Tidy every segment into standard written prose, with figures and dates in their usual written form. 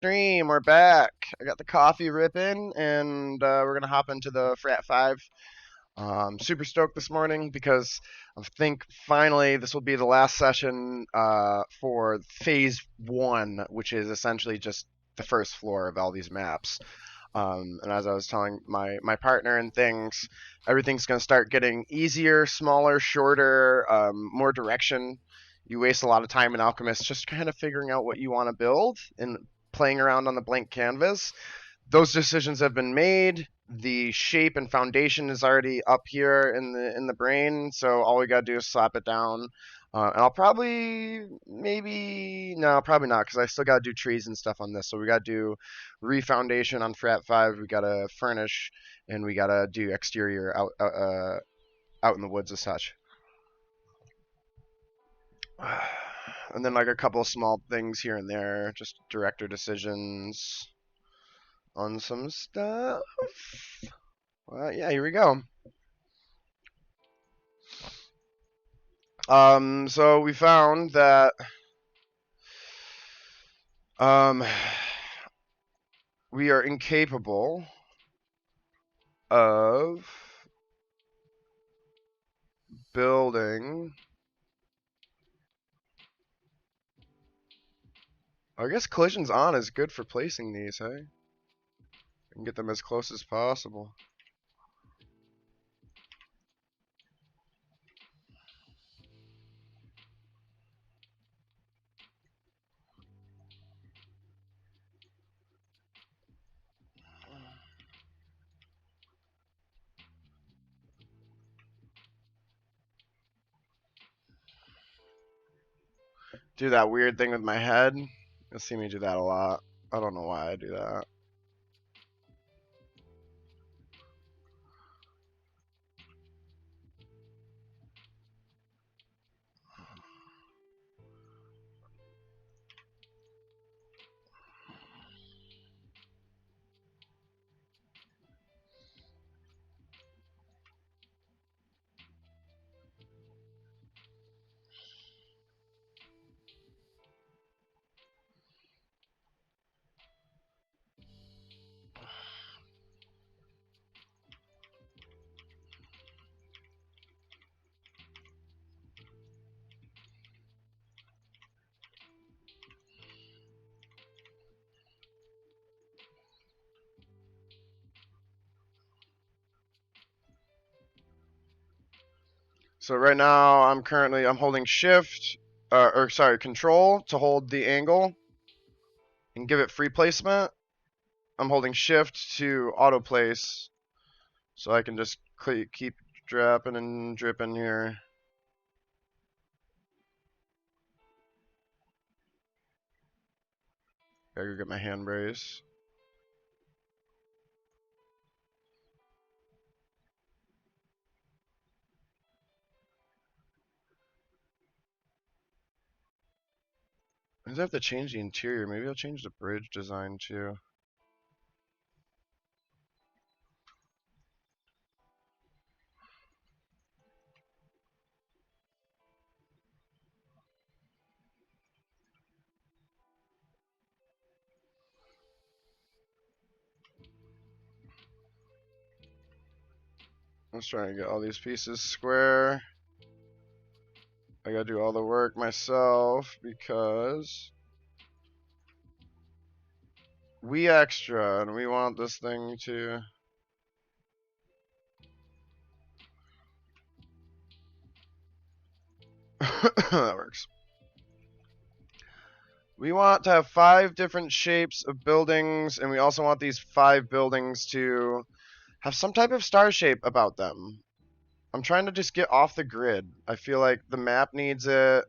Stream, we're back. I got the coffee ripping, and we're gonna hop into the Frat Five. Super stoked this morning because I think finally this will be the last session for Phase One, which is essentially just the first floor of all these maps. And as I was telling my partner and things, everything's gonna start getting easier, smaller, shorter, more direction. You waste a lot of time in Alchemist just kind of figuring out what you want to build and playing around on the blank canvas. Those decisions have been made. The shape and foundation is already up here in the brain, so all we gotta do is slap it down. And I'll probably maybe no, probably not, because I still gotta do trees and stuff on this. So we gotta do refoundation on Frat Five. We gotta furnish, and we gotta do exterior out in the woods as such. And then like a couple of small things here and there, just director decisions on some stuff. Well, yeah, here we go. So we found that um, we are incapable of building. I guess collisions on is good for placing these, hey? And get them as close as possible. Do that weird thing with my head. You'll see me do that a lot. I don't know why I do that. So right now I'm holding shift, or sorry, control to hold the angle and give it free placement. I'm holding shift to auto place, so I can just keep dropping and dripping here. Gotta go get my hand brace. I have to change the interior. Maybe I'll change the bridge design too. Let's try and get all these pieces square. I gotta do all the work myself because we extra and we want this thing to. That works. We want to have 5 different shapes of buildings, and we also want these 5 buildings to have some type of star shape about them. I'm trying to just get off the grid. I feel like the map needs it.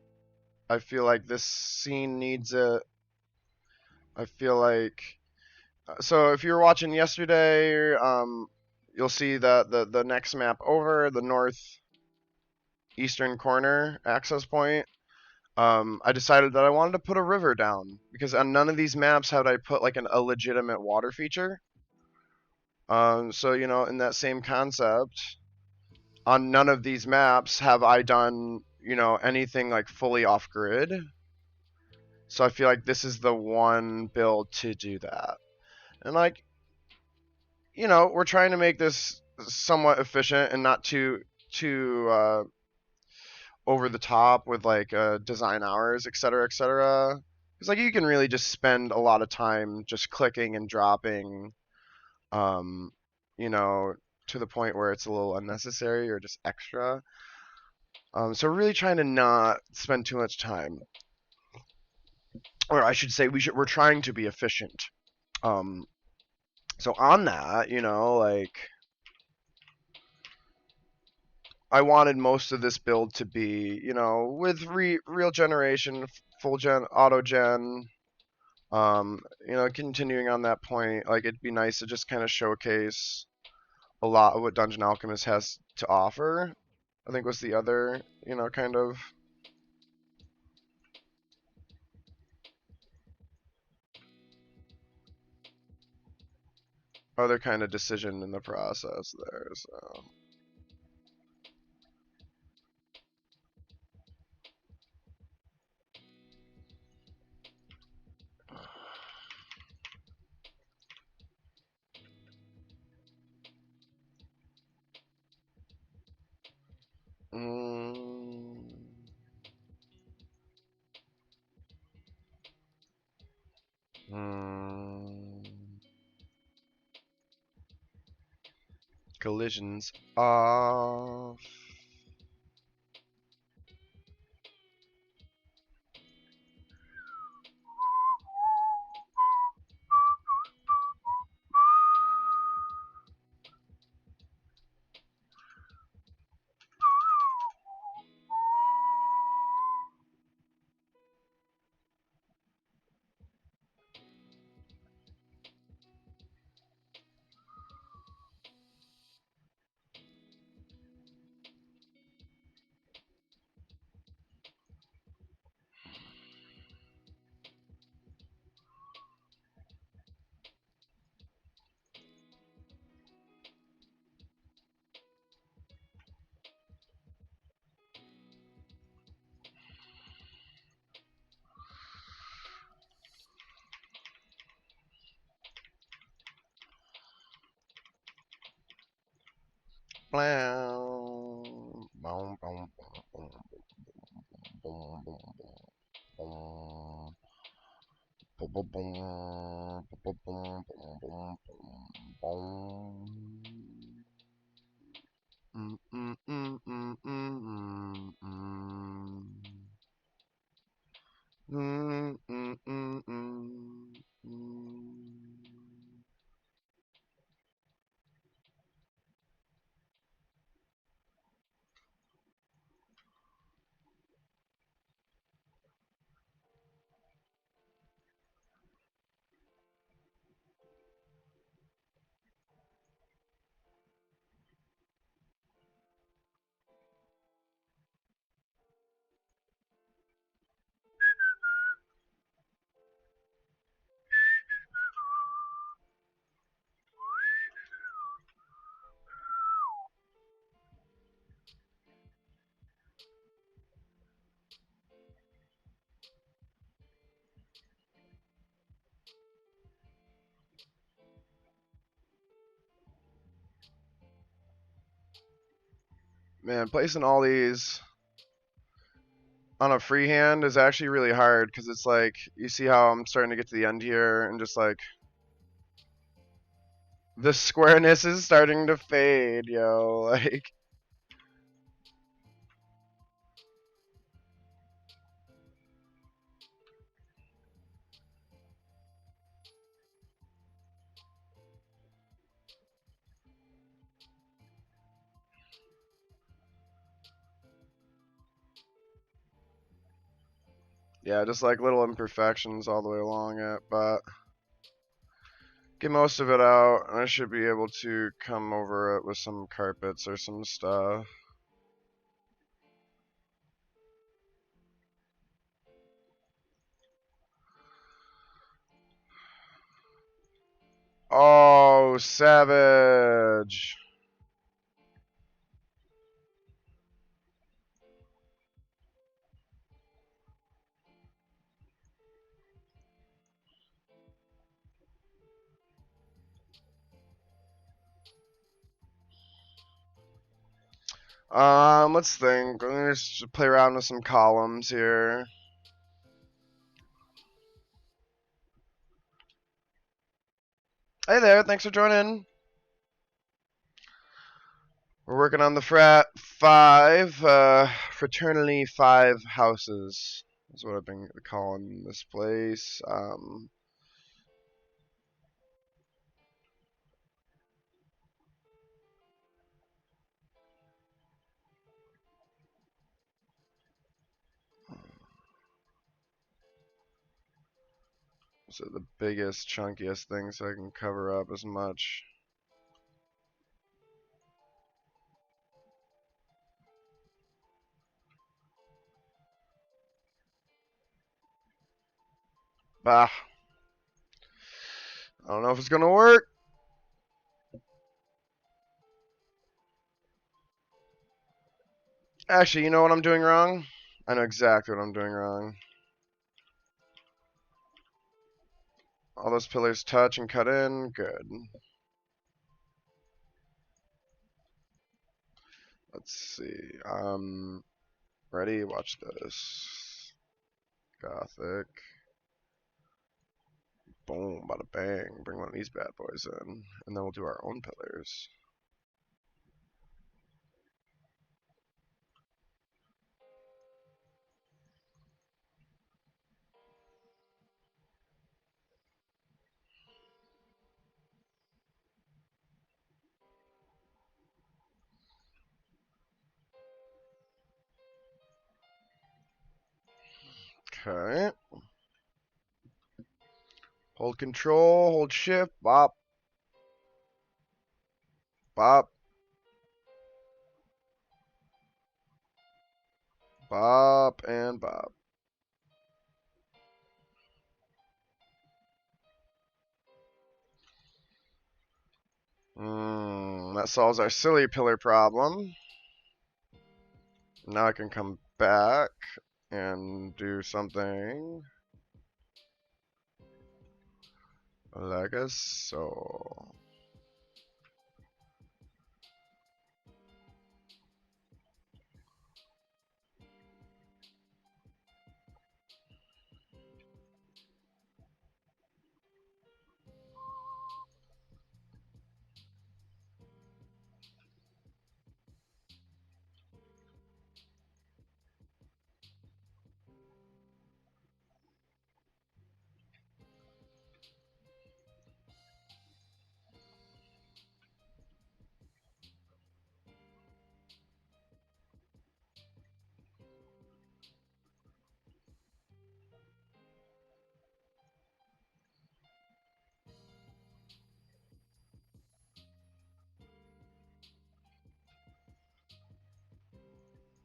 I feel like this scene needs it. I feel like so if you were watching yesterday, you'll see the next map over the northeastern corner access point. I decided that I wanted to put a river down because on none of these maps had I put like a legitimate water feature. So you know, in that same concept, on none of these maps have I done anything like fully off grid. So I feel like this is the one build to do that. And like, we're trying to make this somewhat efficient and not too over the top with like design hours, et cetera, et cetera. Because like you can really just spend a lot of time just clicking and dropping, um, you know, to the point where it's a little unnecessary or just extra. So we're really trying to not spend too much time, or I should say, we're trying to be efficient. Um, so on that, like I wanted most of this build to be, with real generation, full gen, auto gen. Continuing on that point, like it'd be nice to just kind of showcase a lot of what Dungeon Alchemist has to offer. I think was the other, kind of other kind of decision in the process there. So. Mm, mm, collisions off. Boom, boom, boom, boom, boom, boom, boom. Boom, boom, boom, boom, boom, boom, boom, boom. Mm, mm, mm, mm, mm, mm, mm, mm, mm, mm, mm. Man, placing all these on a freehand is actually really hard because it's like you see how I'm starting to get to the end here and just like the squareness is starting to fade, yo. Like, yeah, just like little imperfections all the way along it, but get most of it out, and I should be able to come over it with some carpets or some stuff. Oh, savage. Let's think. Let's just play around with some columns here. Hey there, thanks for joining. We're working on the frat 5, fraternity 5 houses. That's what I've been calling this place. So the biggest, chunkiest thing so I can cover up as much. Bah. I don't know if it's gonna work. Actually, you know what I'm doing wrong? I know exactly what I'm doing wrong. All those pillars touch and cut in. Good. Let's see. Ready? Watch this. Gothic. Boom, bada bang. Bring one of these bad boys in. And then we'll do our own pillars. Okay. Hold control, hold shift, bop, bop, bop, and bop. That solves our silly pillar problem. Now I can come back and do something like so.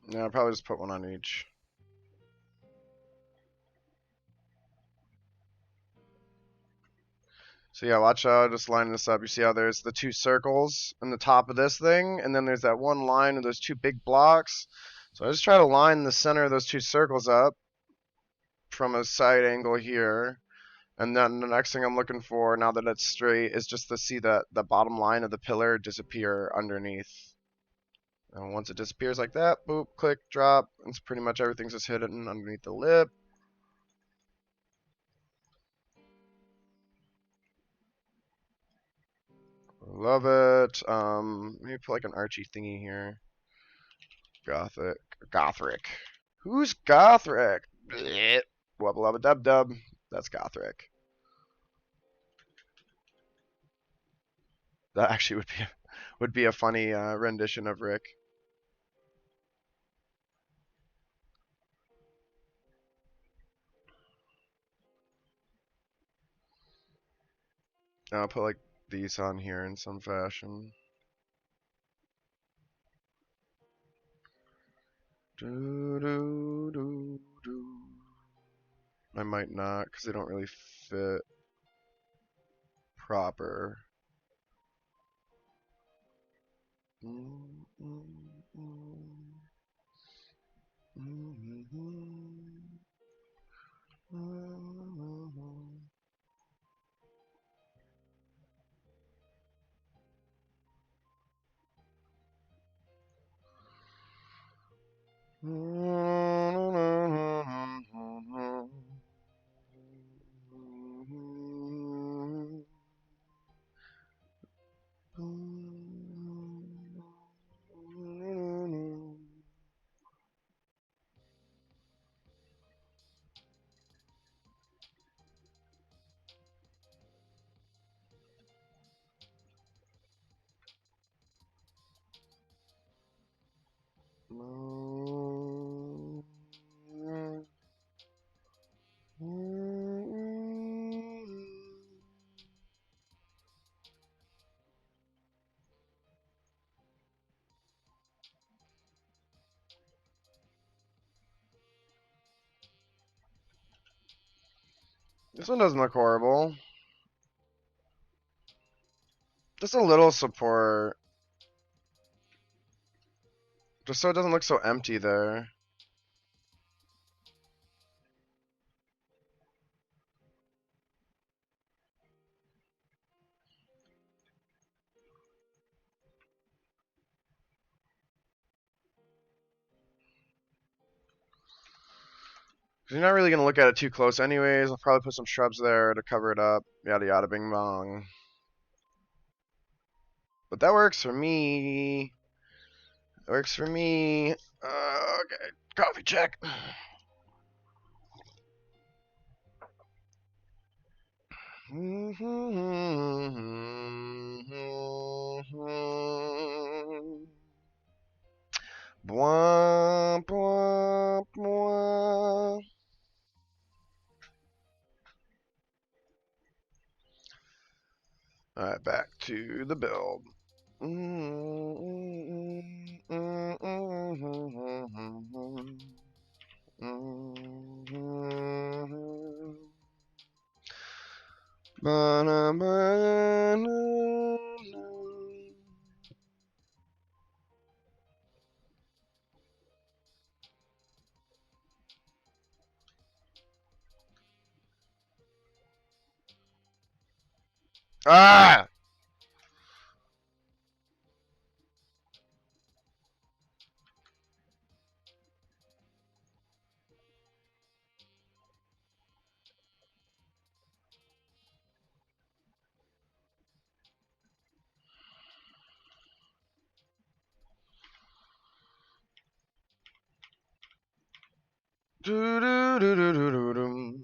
Yeah, I'll probably just put one on each. So yeah, watch out, just line this up. You see how there's the two circles in the top of this thing, and then there's that one line of those two big blocks. So I just try to line the center of those two circles up from a side angle here. And then the next thing I'm looking for, now that it's straight, is just to see the bottom line of the pillar disappear underneath. And once it disappears like that, boop, click, drop, it's pretty much everything's just hidden underneath the lip. Love it. Maybe put like an Archie thingy here. Gothic. Gothric. Who's Gothric? Blech. Wubba lubba dub dub. That's Gothric. That actually would be a funny rendition of Rick. I'll put like these on here in some fashion. Do, do, do, do. I might not, because they don't really fit proper. Mm, mm, mm. Mm, mm, mm. This one doesn't look horrible. Just a little support. Just so it doesn't look so empty there. Because you're not really going to look at it too close anyways. I'll probably put some shrubs there to cover it up. Yada yada bing bong. But that works for me. It works for me. Okay, coffee check. Bwah, bwah, bwah. Alright, back to the build. Ah! Do do do do do do dum.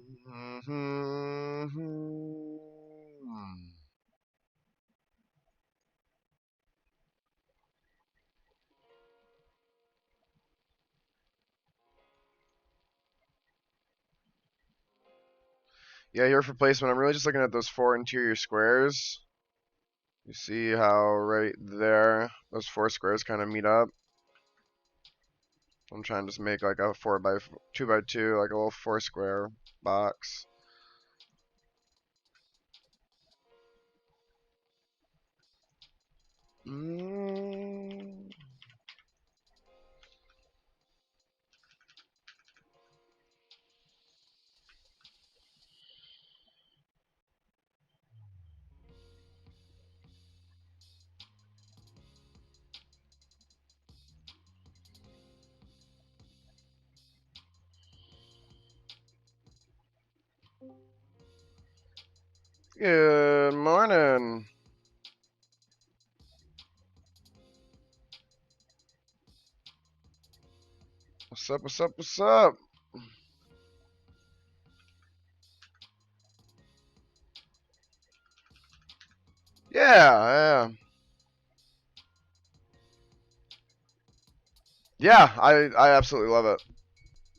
Yeah, here for placement, I'm really just looking at those 4 interior squares. You see how right there, those 4 squares kind of meet up. I'm trying to just make like a 2x2, like a little 4 square box. Mm. Good morning. What's up, what's up, what's up? Yeah, yeah. Yeah, I absolutely love it.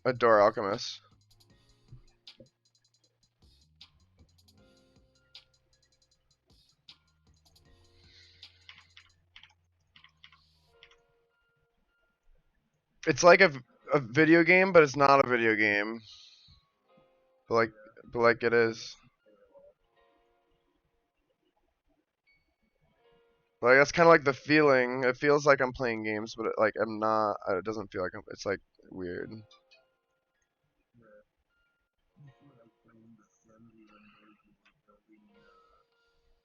Adore Alchemist. It's like a video game, but it's not a video game. But like, but like it is. Like that's kind of like the feeling. It feels like I'm playing games, but like I'm not. It doesn't feel like I'm. It's like weird.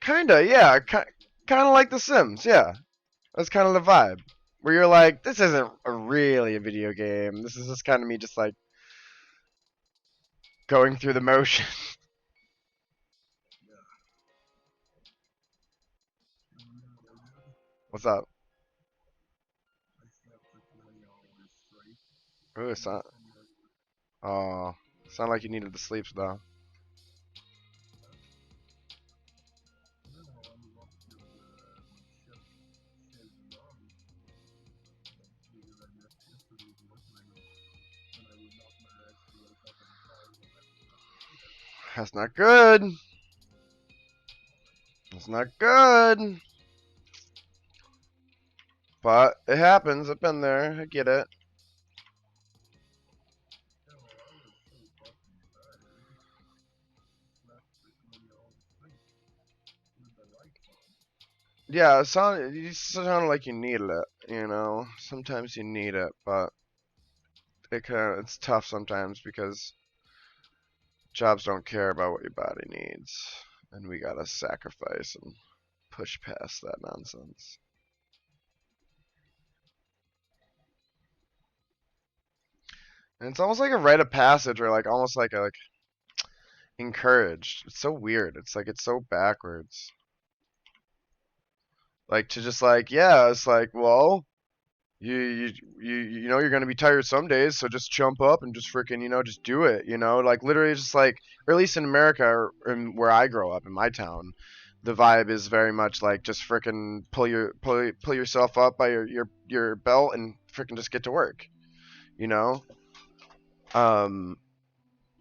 Kinda, yeah. Kind of like The Sims, yeah. That's kind of the vibe. Where you're like, this isn't really a video game. This is just kind of me just like going through the motion. What's up? Ooh, oh, sound like you needed the sleeps though. That's not good. That's not good. But it happens. I've been there. I get it. Yeah, you sound like you need it, Sometimes you need it, but it's tough sometimes because jobs don't care about what your body needs, and we gotta sacrifice and push past that nonsense. And it's almost like a rite of passage, or like almost like encouraged. It's so weird. It's like it's so backwards. Like to just like, yeah, it's like, well, you you're gonna be tired some days, so just jump up and just freaking, just do it, like literally just like, or at least in America or in where I grow up in my town, the vibe is very much like just freaking pull yourself up by your belt and freaking just get to work, you know. Um,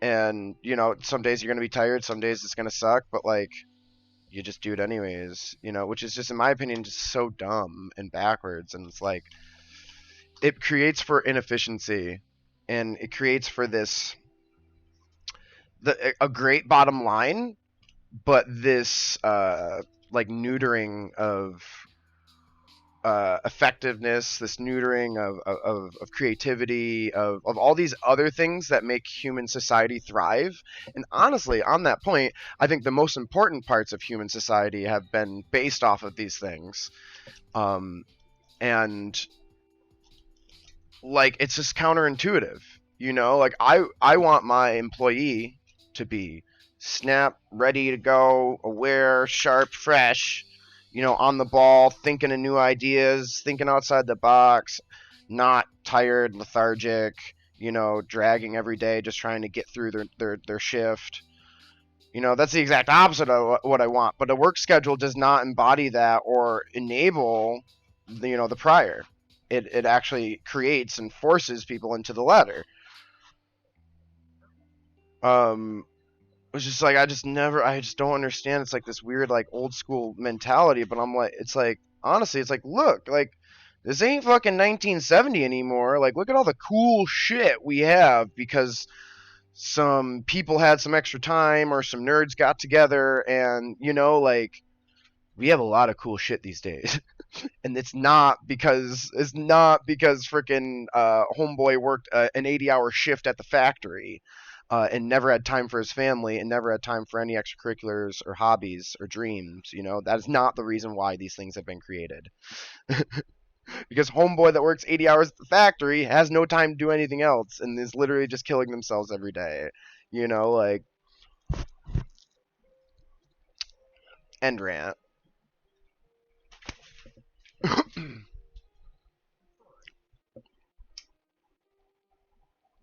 and some days you're gonna be tired, some days it's gonna suck, but like you just do it anyways, which is just in my opinion just so dumb and backwards, and it's like it creates for inefficiency, and it creates for a great bottom line, but this like neutering of effectiveness, this neutering of creativity, of all these other things that make human society thrive. And honestly, on that point, I think the most important parts of human society have been based off of these things. Um, and like it's just counterintuitive, like I want my employee to be snap, ready to go, aware, sharp, fresh, on the ball, thinking of new ideas, thinking outside the box, not tired, lethargic, dragging every day just trying to get through their shift. That's the exact opposite of what I want, but a work schedule does not embody that or enable the prior. It actually creates and forces people into the latter. Um, it's just like I just don't understand. It's like this weird like old school mentality, but I'm like, it's like honestly, it's like look, like this ain't fucking 1970 anymore. Like look at all the cool shit we have because some people had some extra time or some nerds got together, and like we have a lot of cool shit these days. And it's not because freaking homeboy worked an 80-hour shift at the factory, and never had time for his family and never had time for any extracurriculars or hobbies or dreams. That is not the reason why these things have been created. Because homeboy that works 80 hours at the factory has no time to do anything else and is literally just killing themselves every day. Like end rant.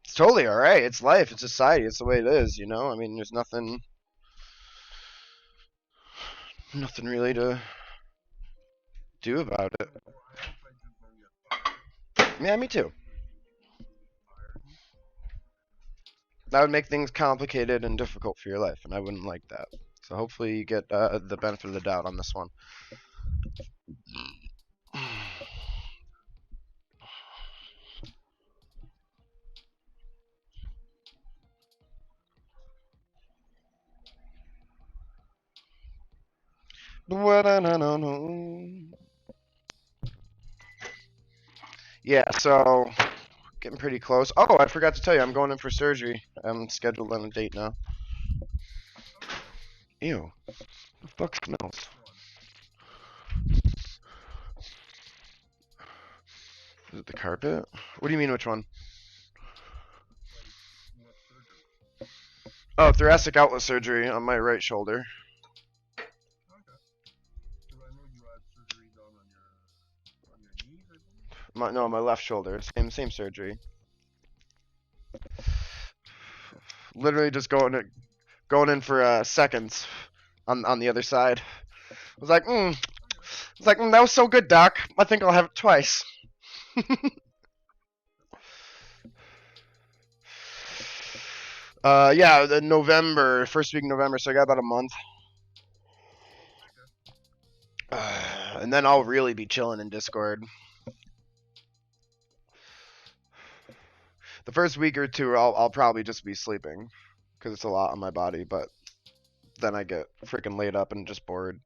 It's totally all right. It's life. It's society. It's the way it is. I mean, there's nothing really to do about it. Yeah, me too. That would make things complicated and difficult for your life, and I wouldn't like that. So hopefully you get the benefit of the doubt on this one. Yeah, so getting pretty close. Oh, I forgot to tell you, I'm going in for surgery. I'm scheduled on a date now. Ew, the fuck smells? Is it the carpet? What do you mean, which one? Oh, thoracic outlet surgery on my right shoulder. No, my left shoulder. Same surgery. Literally just going in for seconds on the other side. I was like, that was so good, doc. I think I'll have it twice. Yeah, the November, first week in November, so I got about a month. And then I'll really be chilling in Discord. The first week or two, I'll probably just be sleeping because it's a lot on my body. But then I get freaking laid up and just bored.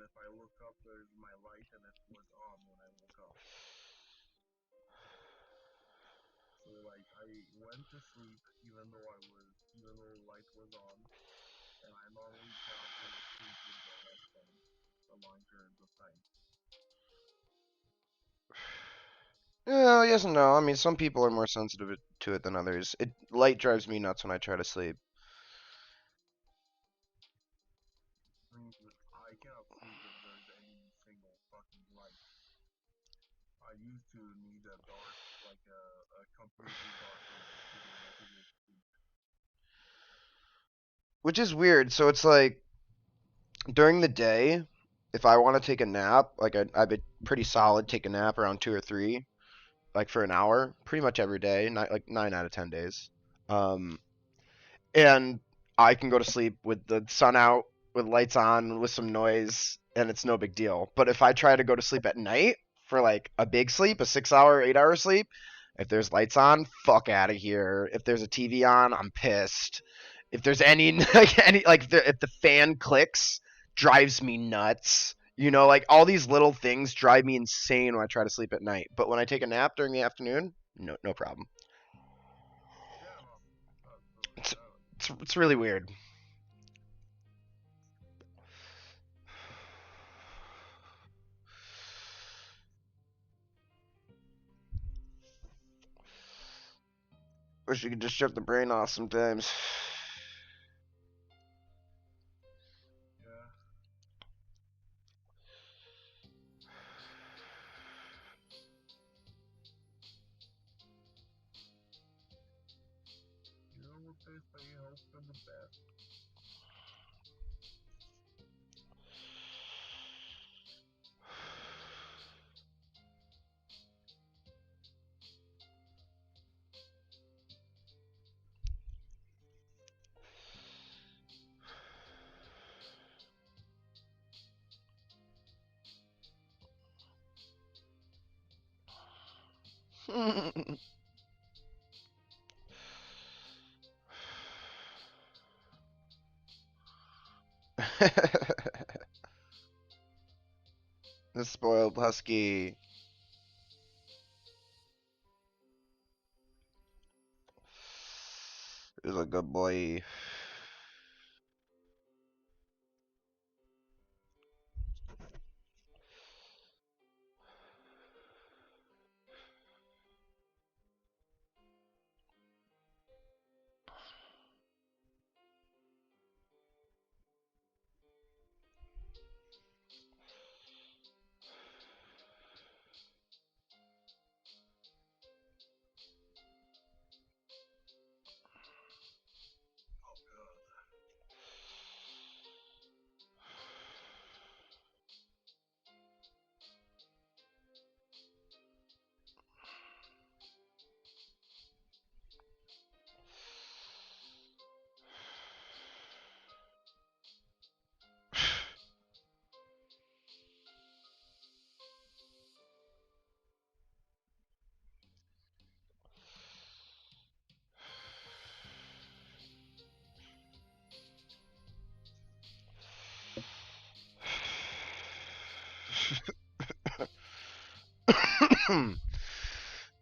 if I look up, there's my light, and it was on when I woke up. So like I went to sleep even though the light was on, and I normally cannot go to sleep with the lights on for long periods of time. Yeah, yes and no. I mean, some people are more sensitive to it than others. Light drives me nuts when I try to sleep. I cannot sleep if there's any single fucking light. I used to need a dark, like a completely dark room to go to sleep. Which is weird. So it's like during the day, if I want to take a nap, like I'd be pretty solid take a nap around 2 or 3, like for an hour, pretty much every day, like 9 out of 10 days. Um, and I can go to sleep with the sun out, with lights on, with some noise, and it's no big deal. But if I try to go to sleep at night for like a big sleep, a 6 hour, 8 hour sleep, if there's lights on, fuck out of here. If there's a TV on, I'm pissed. If there's any if the fan clicks, drives me nuts. You know, like all these little things drive me insane when I try to sleep at night. But when I take a nap during the afternoon, no problem. Yeah, no, that's totally It's valid. it's really weird. Wish you could just shut the brain off sometimes. Yeah, you know what they say, hope for the best. The spoiled husky is a good boy. Oh god.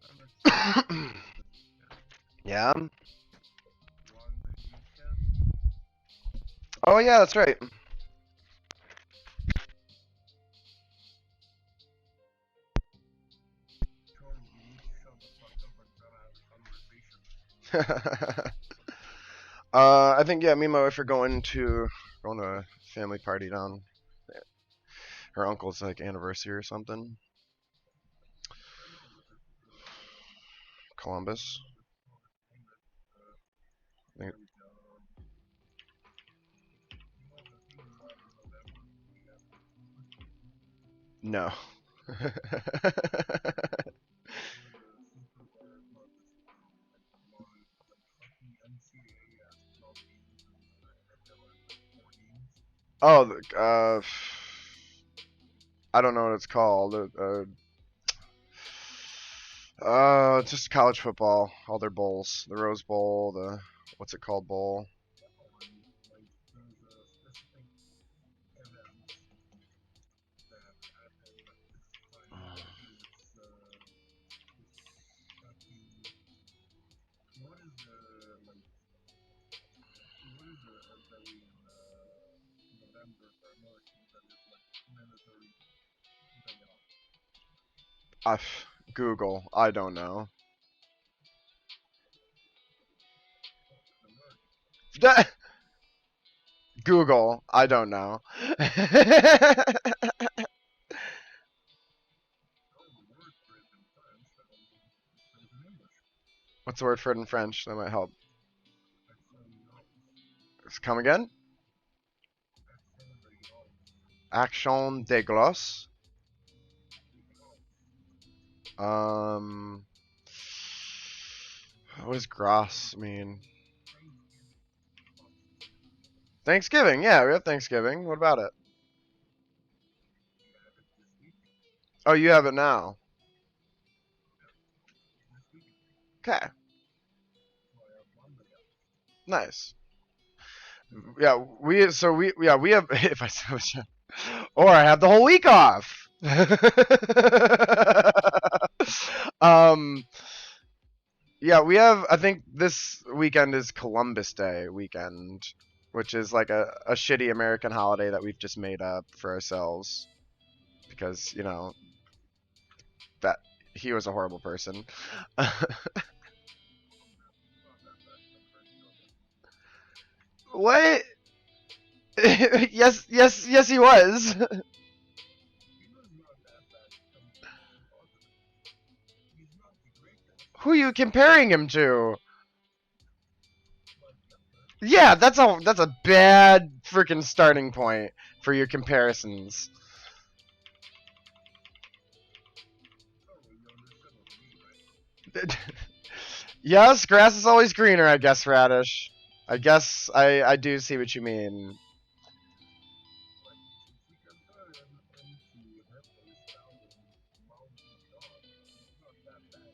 I'm excited for the weekend. Yeah. Long the weekend. Oh yeah, that's right. Charles, you need to shut the fuck up and try to have a conversation. I think yeah, me and my wife are going to a family party down. Her uncle's like anniversary or something. I know, but this is Columbus. entertainment. I think- Like, you know the thing you have in November? We have Christmas. no. Or the super, or not the super, like like fucking NCAA has 12 games and the NFL has like 4 games. Oh, I don't know what it's called. It's just college football. All their bowls, the Rose Bowl, the what's it called bowl. No, like there's a specific event members are Americans that is like mandatory day off. Uh, Google. I don't know. In America, Google. I don't know. oh, the word for it in France, I don't know if there's in English. What's the word for it in French? That might help. Action Come again? de grâce. Action de gloss. De grâce. Um, what does grass mean? Thanksgiving. Thanksgiving. Yeah, we have Thanksgiving. What about it? You have it this week. Oh, you have it now. This week. Okay, So I have Monday off. nice. Yeah, we have. If I said, or I have the whole week off. um, yeah, we have. I think this weekend is Columbus Day weekend, which is like a shitty American holiday that we've just made up for ourselves because that he was a horrible person. Not that bad compared to others. What? Yes, he was. He was not that bad compared to others. He's not the greatest, Who are you comparing him to? but Hitler. Yeah, that's a bad freaking starting point for your comparisons. So you understand what I mean, right? Yes, grass is always greener, I guess, Radish. I guess I do see what you mean. Like, since we compare him into Hitler, Stalin, Mao Zedong, he's not that bad.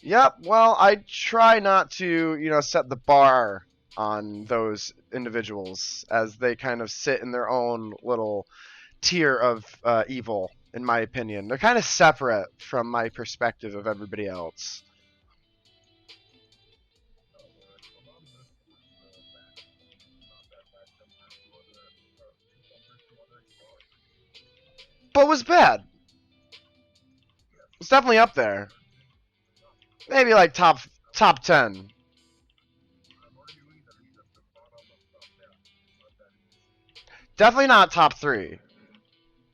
Yep, well, I try not to, set the bar on those individuals as they kind of sit in their own little tier of evil, in my opinion. They're kind of separate from my perspective of everybody else. No, Columbus was bad. Not that bad compared to other explorers. But was bad. Yes, It's definitely up I'm there. not arguing. No, Maybe like top 10. I'm arguing that he's at the bottom of top 10. It's not that easy. Definitely not top 3.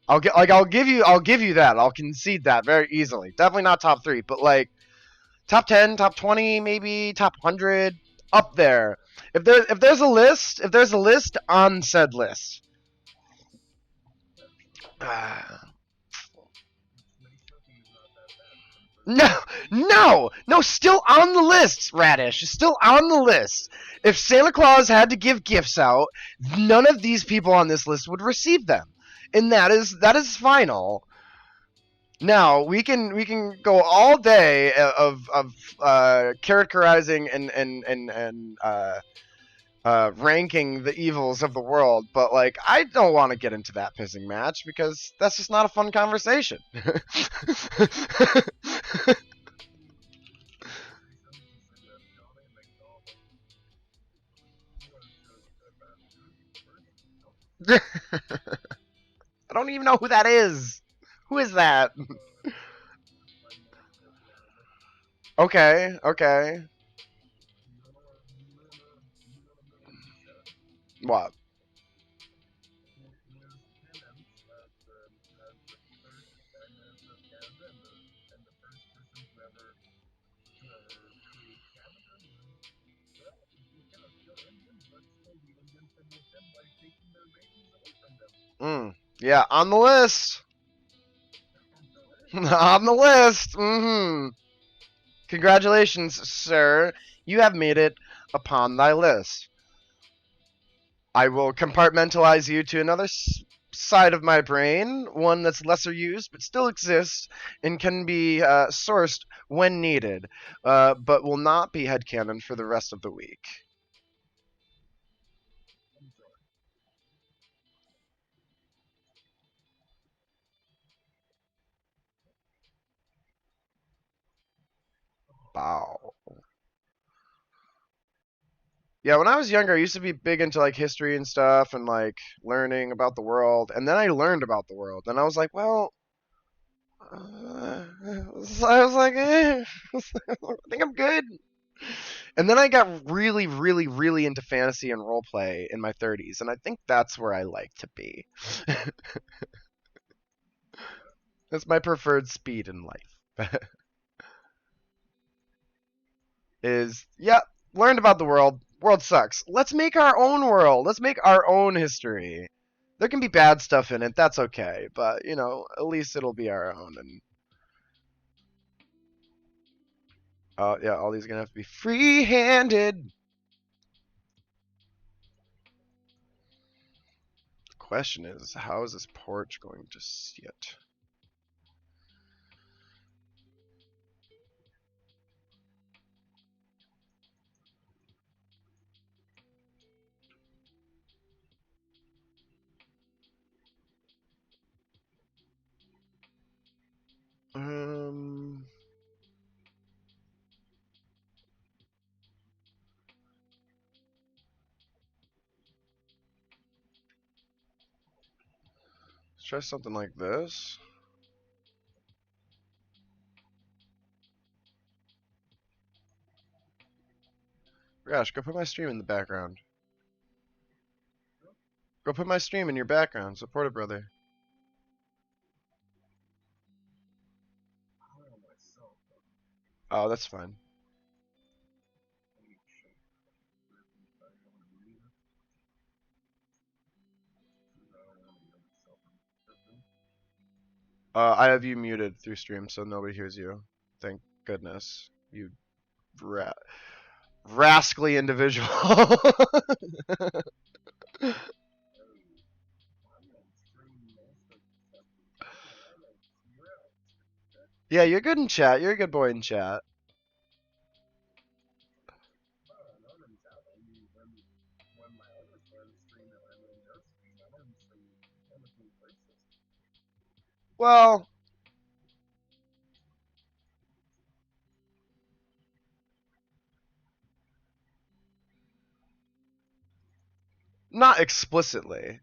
I'll give you that. I'll concede that very easily. Definitely not top 3, but like top 10, top 20, maybe top 100, up there. If there's a list on said list. Yes, which makes it he's not that bad compared to No, others. no, still on the list, Radish. Still on the list. If Santa Claus had to give gifts out, none of these people on this list would receive them, and that is final. Now we can go all day of characterizing and ranking the evils of the world, but like I don't want to get into that pissing match because that's just not a fun conversation. Sufficient to say that Johnny McDonald was just a bad person. I don't even know who that is. Who is that? The Prime Minister of Canada. Okay. You know what he said? What? His tenants as the first Prime Minister of Canada and the first person to ever create Canada. Well, we cannot kill Indians, but kill the Indians from within by taking their babies away from them. Yeah, on the list. On the list. On the list. Congratulations, sir. You have made it upon thy list. I will compartmentalize you to another side of my brain, one that's lesser used but still exists and can be sourced when needed, but will not be headcanon for the rest of the week. I'm sorry. Bow. Yeah, when I was younger, I used to be big into like history and stuff and like learning about the world. And then I learned about the world, and I was like, well, so I was like, I think I'm good. And then I got really, really, really into fantasy and role play in my 30s, and I think that's where I like to be. That's my preferred speed in life. Is yeah, learned about the world. World sucks. Let's make our own world. Let's make our own history. There can be bad stuff in it. That's okay, but you know, at least it'll be our own. And yeah, all these are gonna have to be free-handed. The question is, how is this porch going to sit? Um, let's try something like this. Gosh, go put my stream in the background. Go put my stream in your background. Support a brother. I don't myself, Oh, that's fine. I mean, shit. I don't want to read it. I don't want to hear myself in person. I have you muted through stream, so nobody hears you. Thank goodness. You ra- rascally individual. Yeah, you're good in chat. You're a good boy in chat. Well, not explicitly.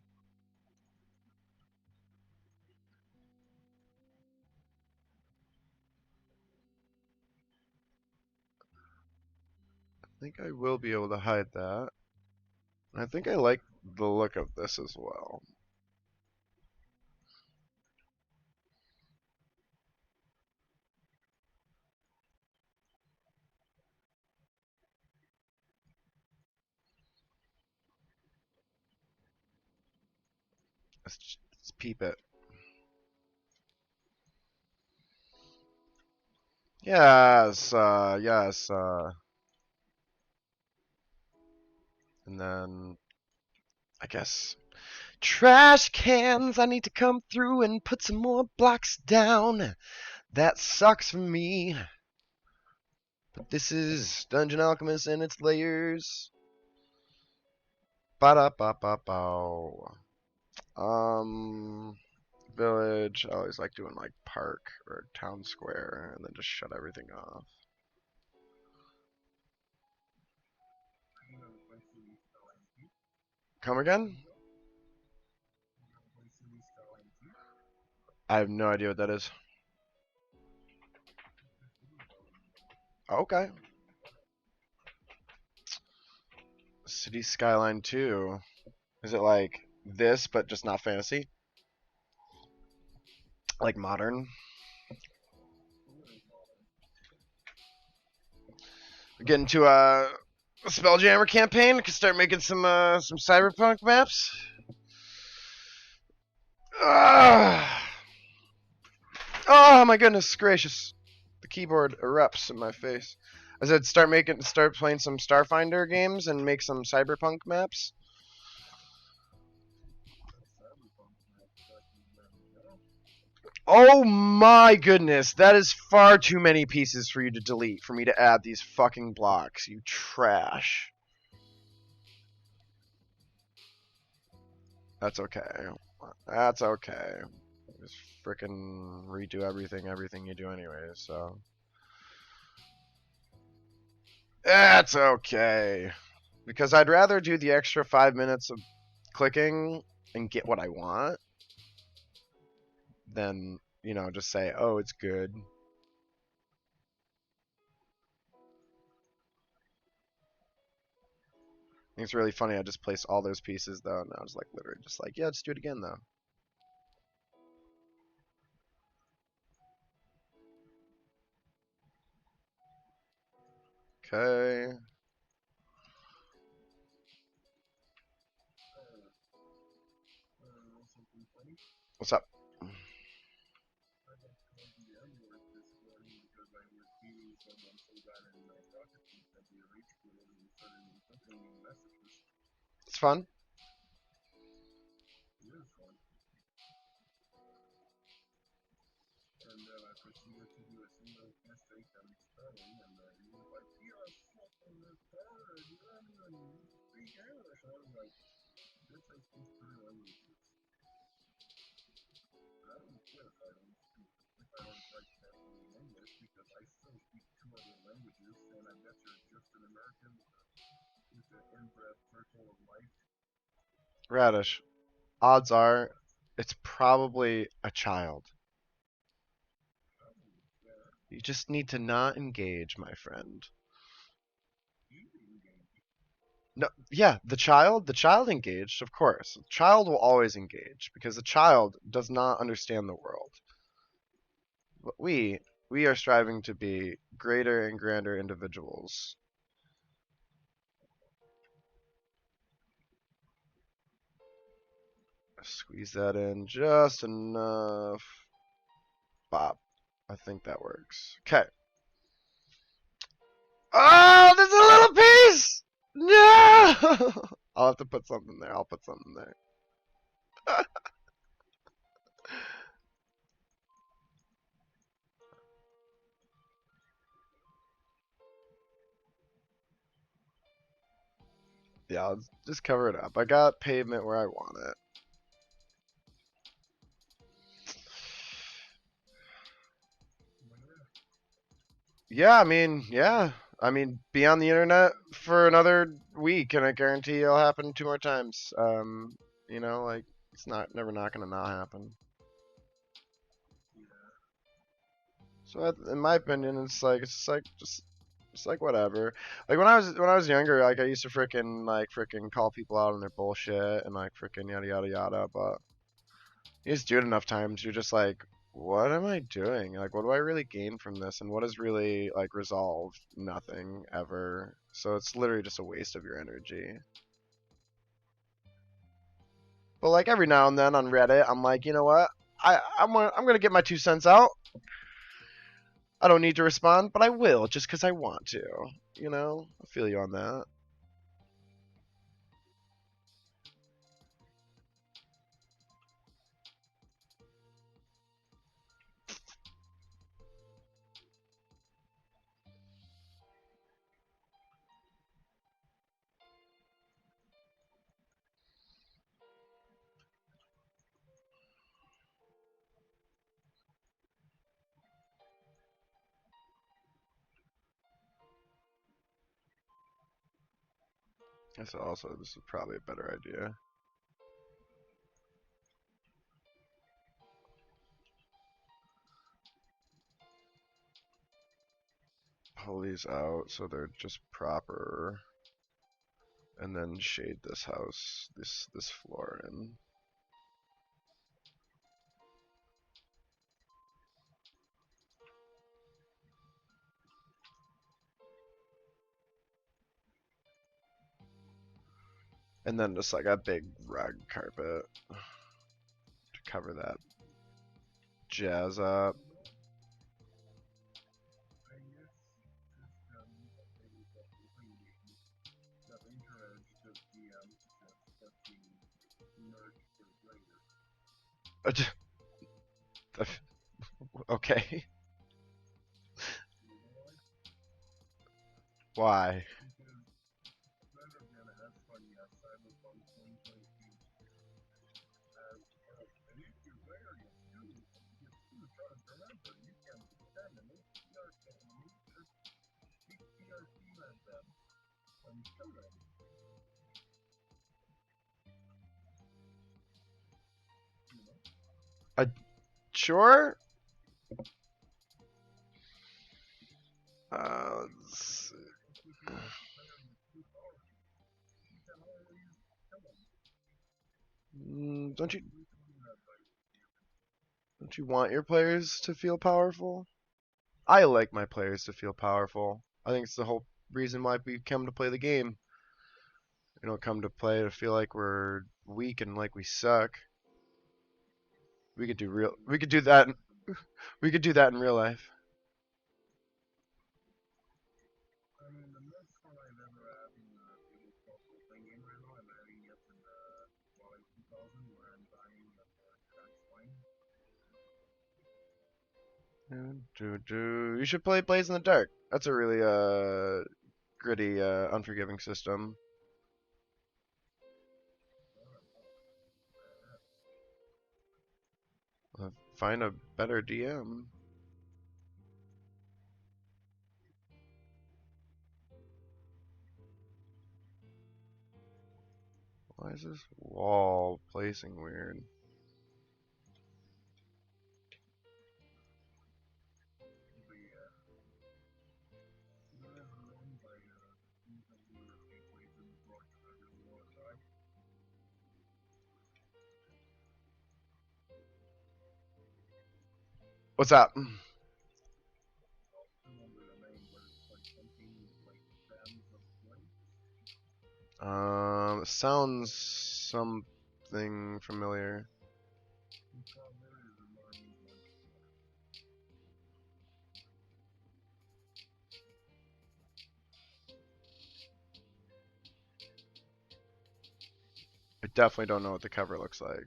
I think I will be able to hide that. I think I like the look of this as well. Let's peep it. Yes, yes, and then I guess trash cans. I need to come through and put some more blocks down. That sucks for me. But this is Dungeon Alchemist and its layers. Ba da ba ba bow. Village. I always like doing like park or town square, and then just shut everything off. Come again? I have no idea what that is. Okay. City Skyline 2. Is it like this, but just not fantasy? Like modern? Get into a Spelljammer campaign. Can start making some cyberpunk maps. Oh my goodness gracious! The keyboard erupts in my face. I said start playing some Starfinder games and make some cyberpunk maps. Oh my goodness, that is far too many pieces for you to delete for me to add these fucking blocks, you trash. That's okay. That's okay. Just frickin' redo everything you do anyway, so. That's okay. Because I'd rather do the extra 5 minutes of clicking and get what I want than, just say, oh, it's good. I think it's really funny. I just placed all those pieces though, and I was like, literally, just like, yeah, just do it again though. Okay. Something funny. What's up? I got called the N-word this morning because I was beating someone so bad in Rocket League that they rage quitted and started inputting me messages. It's fun. It is fun. And then I proceeded to do a single mistake and spelling, and he was like, "You're fucking retarded. You don't even speak English." I was like, "Bitch, I speak 3 languages. I don't care if I don't write correctly in English because I still speak 2 other languages, and I bet you're just an American with an inbred circle of life." Radish. Odds are, it's probably a child. Yeah, You just need to not engage, my friend. you engage. No, yeah, the child engaged, of course. The child will always engage because the child does not understand the world. But we are striving to be greater and grander individuals. Squeeze that in just enough. Bop. I think that works. Okay. Oh, there's a little piece! No! I'll have to put something there. I'll put something there. Yeah, I'll just cover it up. I got pavement where I want it. Yeah, I mean, yeah. I mean, be on the internet for another week, and I guarantee it'll happen 2 more times. Like it's never not gonna not happen. So in my opinion, it's like whatever. Like when I was younger, like I used to frickin' call people out on their bullshit and like frickin' yada yada yada. But you just do it enough times, you're just like, what am I doing? Like, what do I really gain from this? And what is really like resolved? Nothing ever. So it's literally just a waste of your energy. But like every now and then on Reddit, I'm like, you know what? I'm gonna get my 2 cents out. I don't need to respond, but I will just because I want to. I feel you on that. Guess also this is probably a better idea. Pull these out so they're just proper, and then shade this house, this floor in. And then just like a big rug carpet to cover that jazz up. I guess system updated that completely. Not internet, just just fucking merge for later. Okay. You know why? Why? Because better than as funny as Cyberpunk 2022 as well. And if you wear your shoes, remember, you can contaminate your PRC like that. I'm killing. Sure. Let's see. Don't you want your players to feel powerful? I like my players to feel powerful. I think it's the whole reason why we come to play the game. We don't come to play to feel like we're weak and like we suck. We could do that. We could do that in real life. I mean, the most fun I've ever had in a tabletop role-playing game right now, I'm having it in Twilight 2000, where I'm dying at crash point. You should play Blaze in the Dark. That's a really gritty, unforgiving system. Find a better DM. Why is this wall placing weird? But yeah, there is one by usually take place in the Rock Real War side. What's that? I'll still remember the name, but it's like something like Sands of Flame. Sounds something familiar. You probably remind me like I definitely don't know what the cover looks like.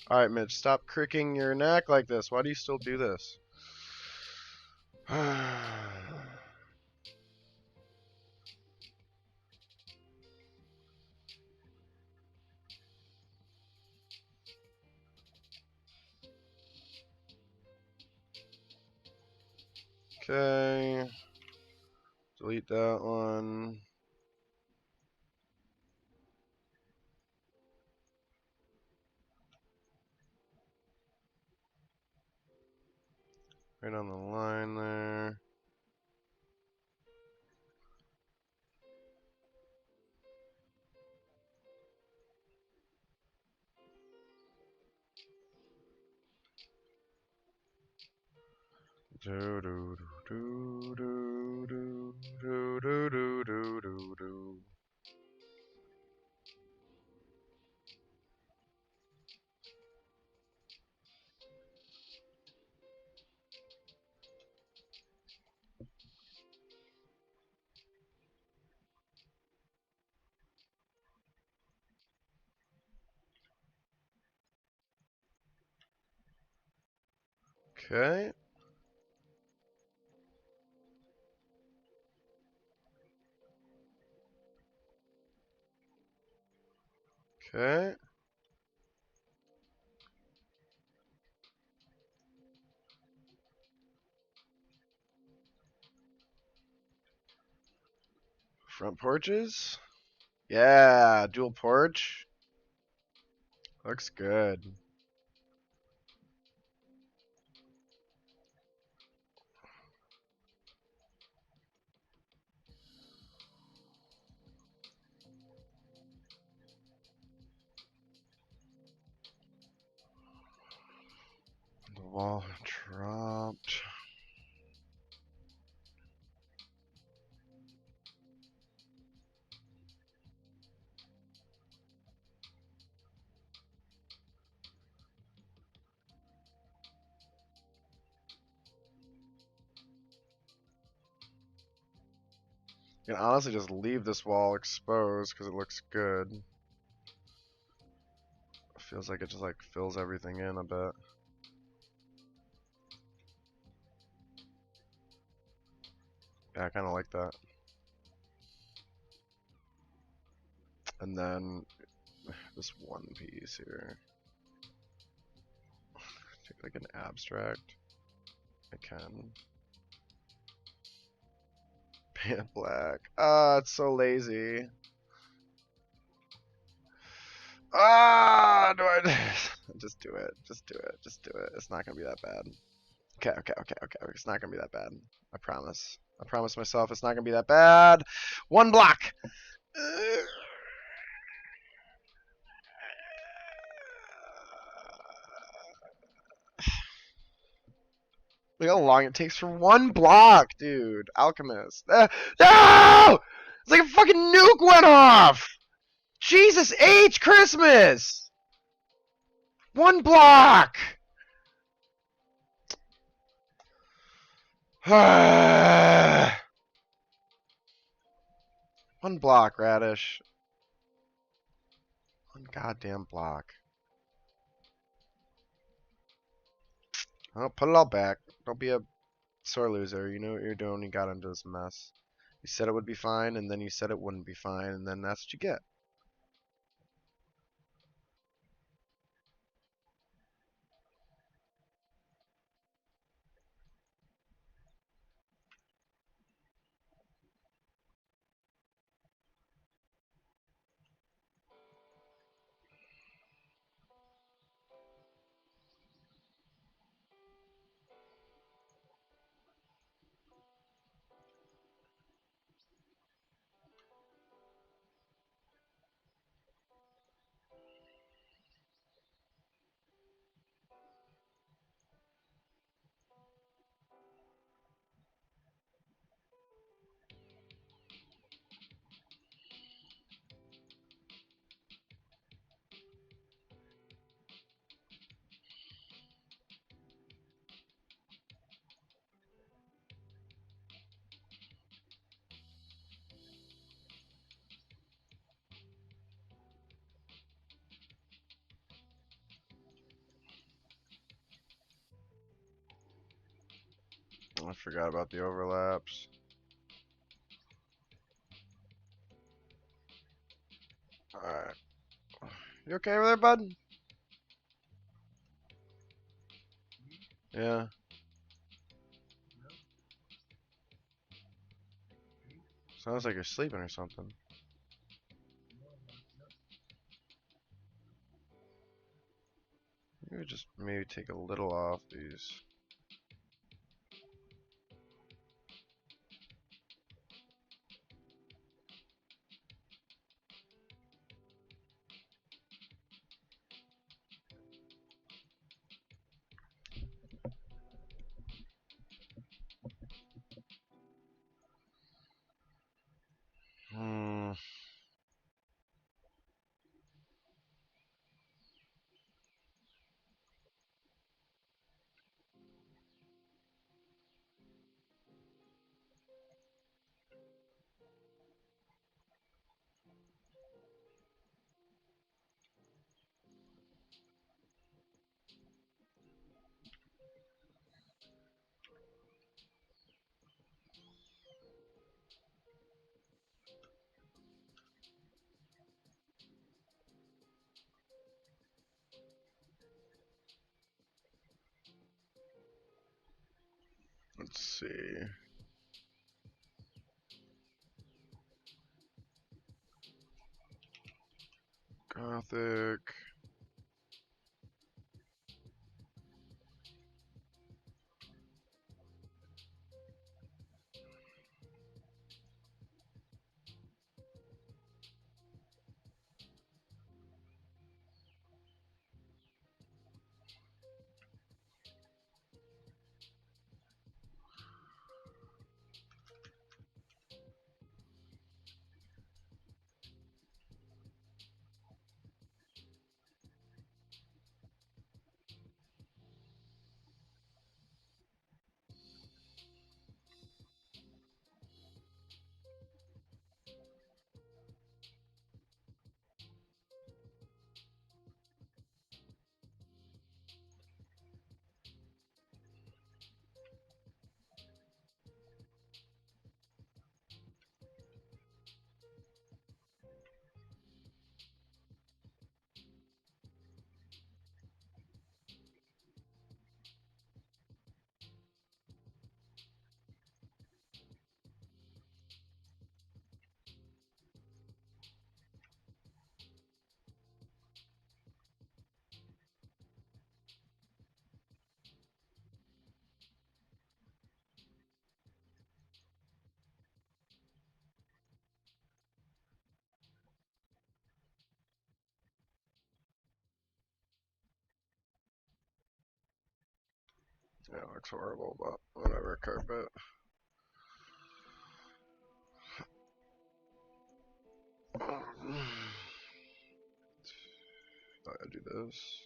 Alright, Mitch, stop cricking your neck like this. Why do you still do this? Okay. Delete that one. Right on the line there. Do do do do do do do do do do do. Okay. Okay. Front porches. Yeah, dual porch. Looks good. The wall dropped. You can honestly just leave this wall exposed because it looks good. It feels like it just like fills everything in a bit. Yeah, I kind of like that. And then this one piece here. Take like an abstract. I can. Paint black. Ah, it's so lazy. Ah, do I just do it? Just do it. Just do it. It's not gonna be that bad. Okay. It's not gonna be that bad. I promise. I promise myself it's not gonna be that bad. One block. Look how long it takes for one block, dude. Alchemist. No! It's like a fucking nuke went off! Jesus H. Christmas! One block! One block, Radish. One goddamn block. Oh, put it all back. Don't be a sore loser. You know what you're doing when you got into this mess. You said it would be fine, and then you said it wouldn't be fine, and then that's what you get. I forgot about the overlaps. Alright. You okay over there, bud? Yeah. Sounds like you're sleeping or something. You just maybe take a little off these. Hmm. Let's see. Gothic. Yeah, it looks horrible, but whatever, carpet. I do this.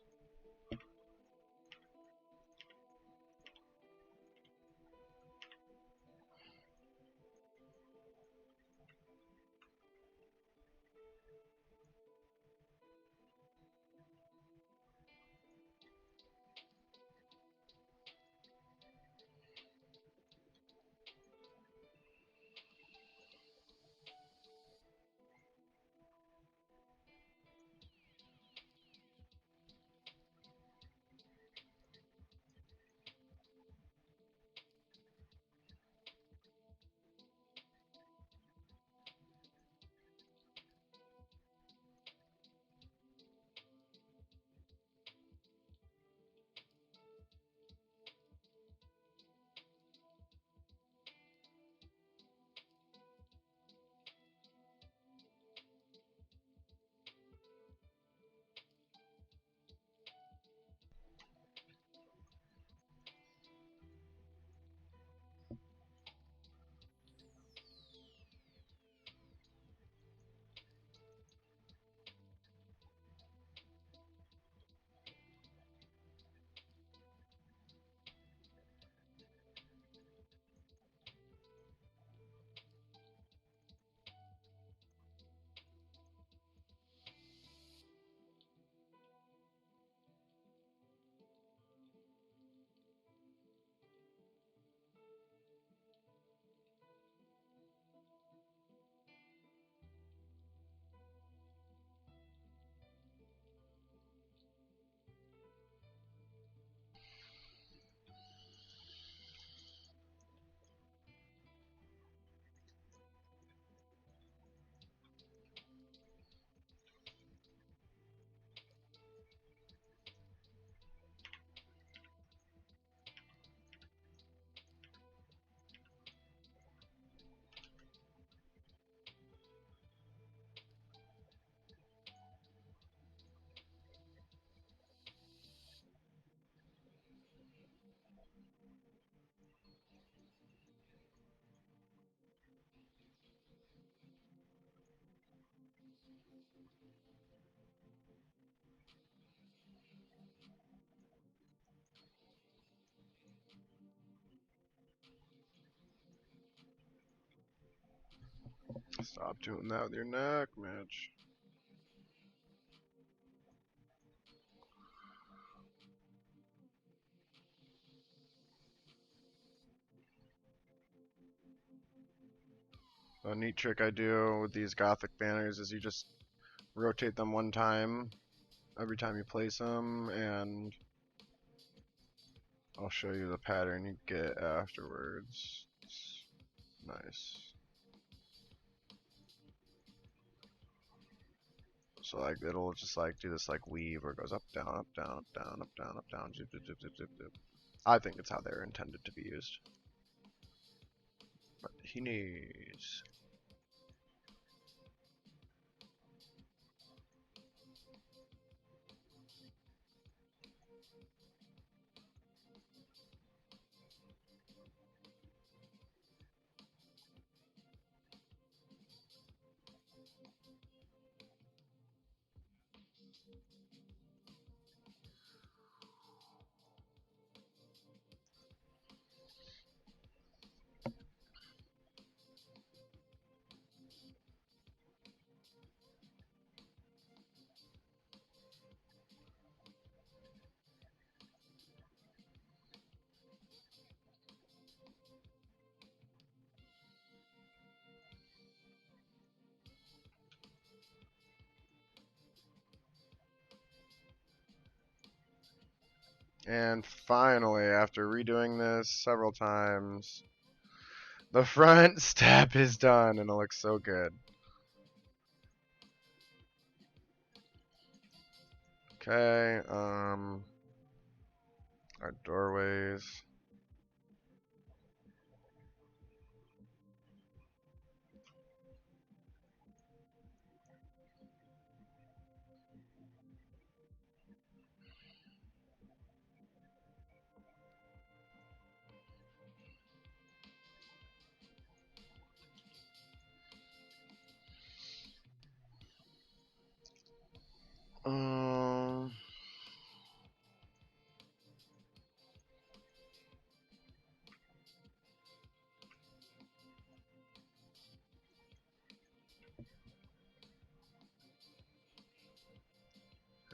Stop doing that with your neck, Mitch. A neat trick I do with these Gothic banners is you just rotate them one time every time you place them, and I'll show you the pattern you get afterwards. It's nice. So like it'll just like do this like weave where it goes up, down, up, down, up, down, up, down, up, down, zip, zip, zip, zip, zip, zip. I think it's how they're intended to be used. But he needs. And finally, after redoing this several times, the front step is done and it looks so good. Okay, our doorways. Um,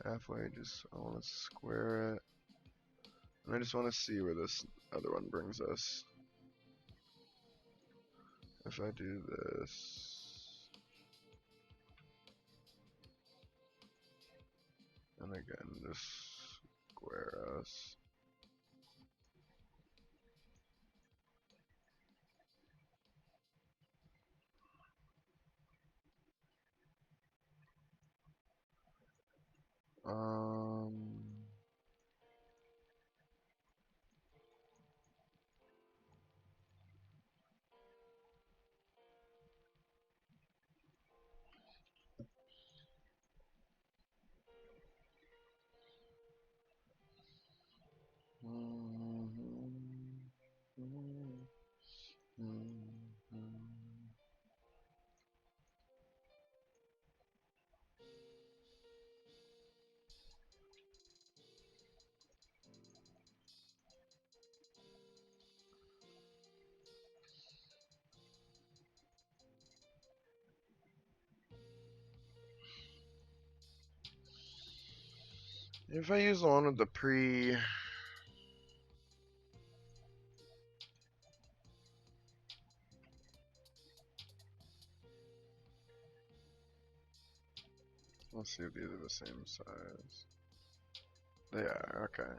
halfway, just I want to square it. And I just want to see where this other one brings us. If I do this, and again, just square us. Um, if I use the one with the pre, let's see if these are the same size. They are, okay.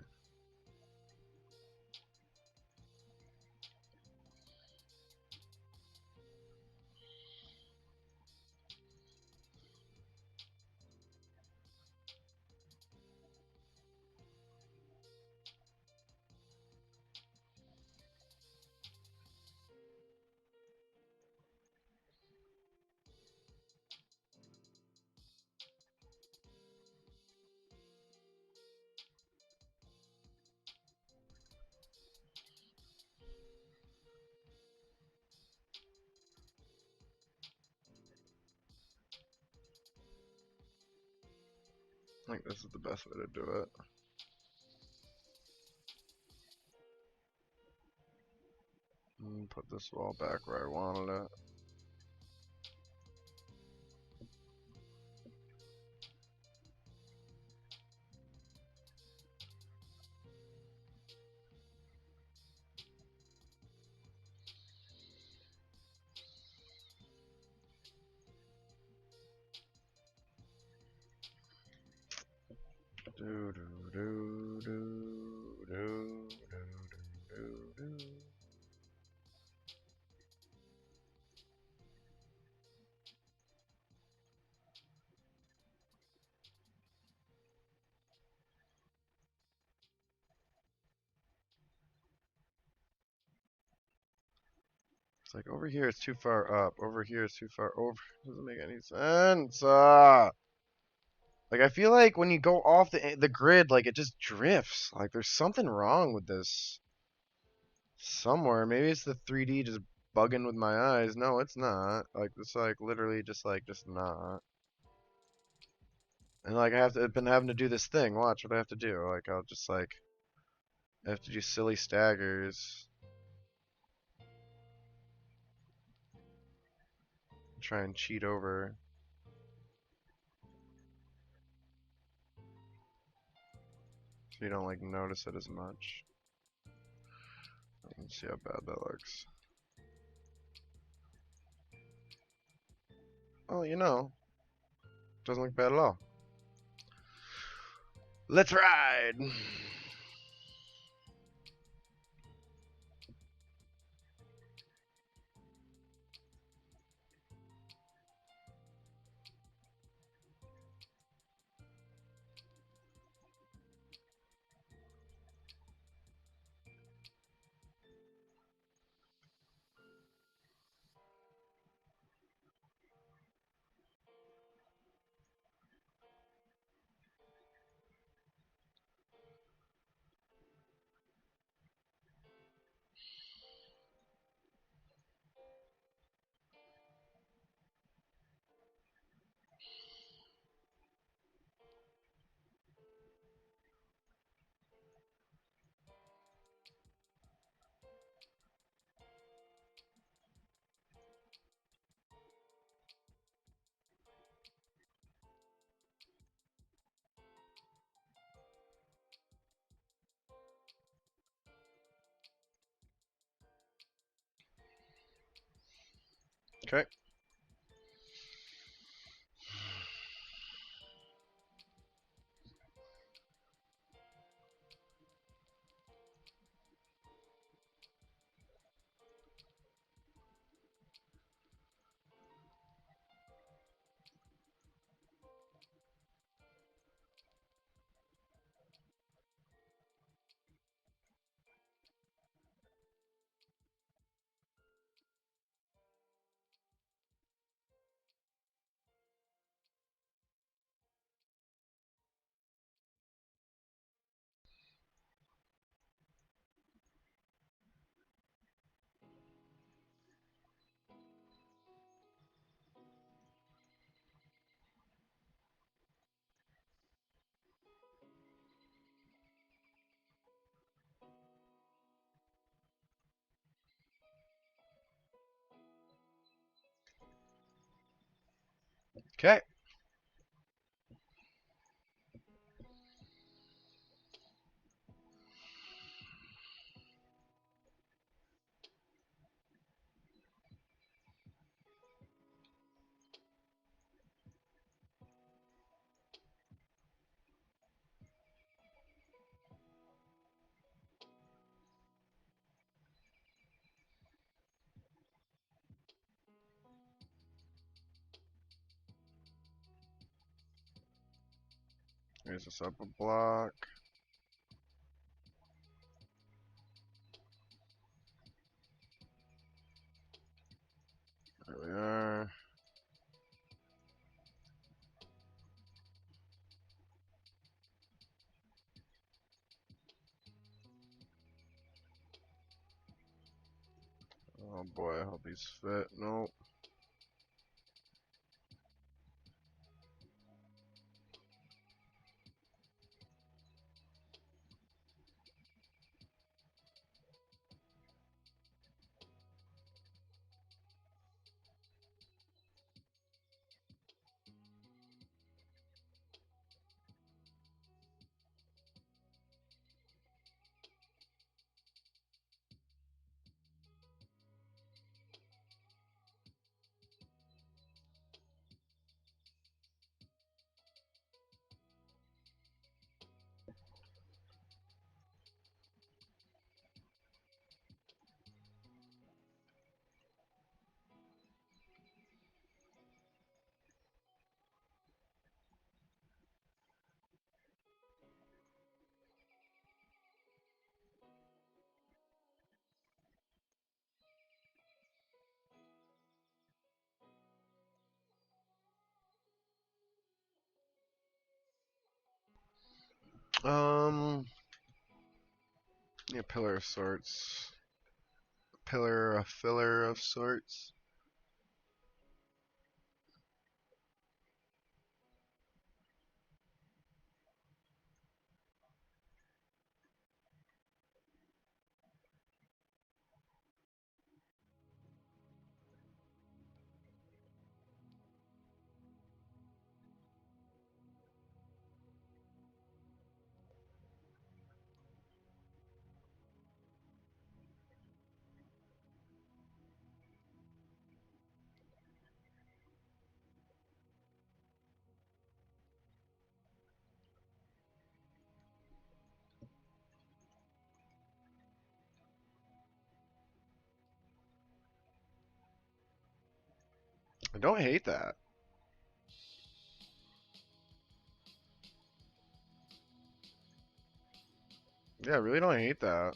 I think this is the best way to do it. And put this wall back where I wanted it. Do do do do do do do do. It's like over here it's too far up. Over here it's too far over. Doesn't make any sense. Like I feel like when you go off the grid, like it just drifts. Like there's something wrong with this somewhere. Maybe it's the 3D just bugging with my eyes. No, it's not. Like it's like literally just not. And like I've been having to do this thing. Watch what I have to do. Like I'll just like I have to do silly staggers. Try and cheat over. So you don't like notice it as much. Let's see how bad that looks. Oh, you know, doesn't look bad at all. Let's ride! Okay. Okay. Here's this upper block. There we are. Oh boy, I hope he's fit. Nope. Um, yeah, pillar of sorts. Pillar, a filler of sorts. I don't hate that. Yeah, I really don't hate that.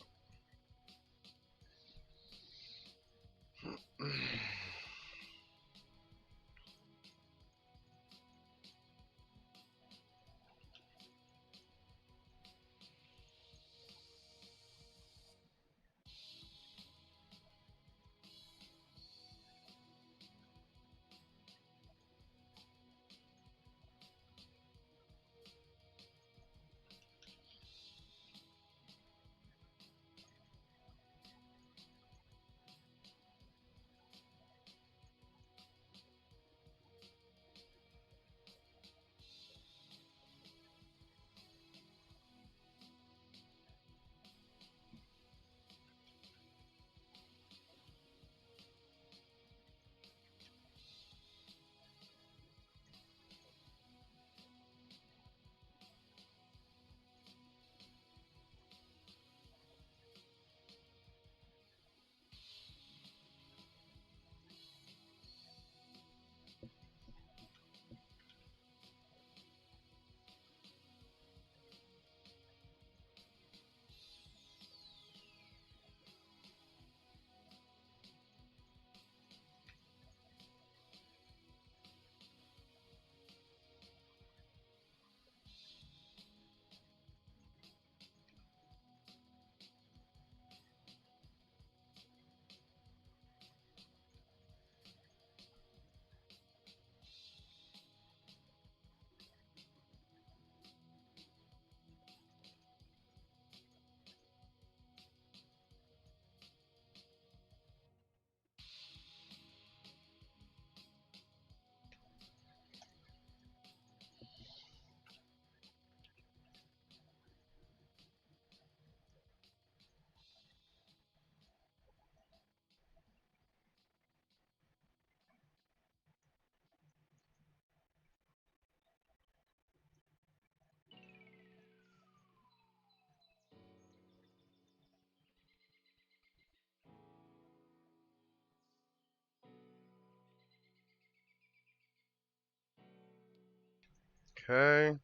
Okay.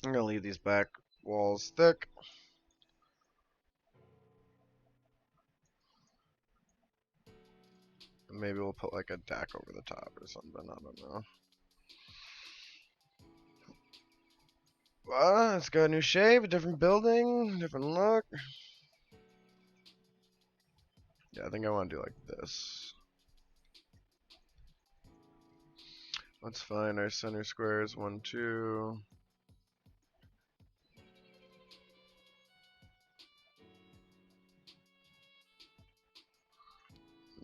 I'm gonna leave these back walls thick. Maybe we'll put like a deck over the top or something. I don't know. Well, it's got a new shape, a different building, different look. Yeah, I think I want to do like this. Let's find our center squares. 1, 2.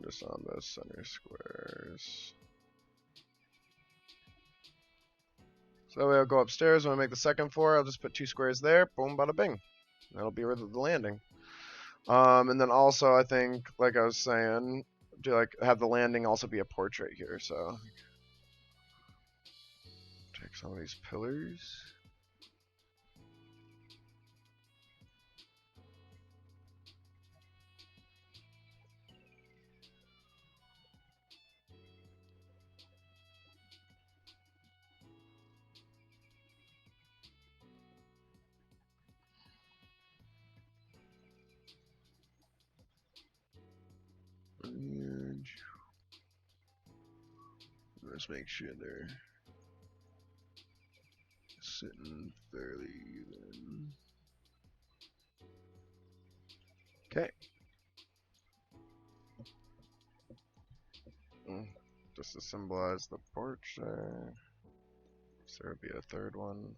Just on those center squares. So that way I'll go upstairs. When I make the second floor, I'll just put 2 squares there. Boom, bada bing. That'll be where the landing. And then also I think, like I was saying, do like have the landing also be a portrait here. So take some of these pillars. And let's make sure they're sitting fairly even. Okay. Just to symbolize the porch there. So there would be a third one.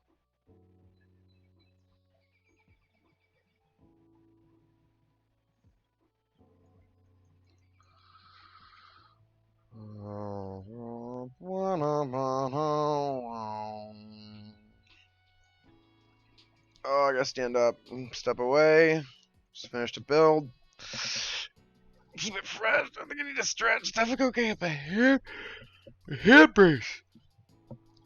Oh, I gotta stand up, step away. Just finished a build. Keep it fresh. I think I need to stretch. Definitely go get my hip brace.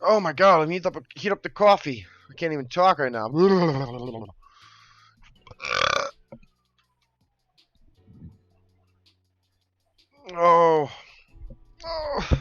Oh my god, I need to heat up the coffee. I can't even talk right now. Oh. Oh.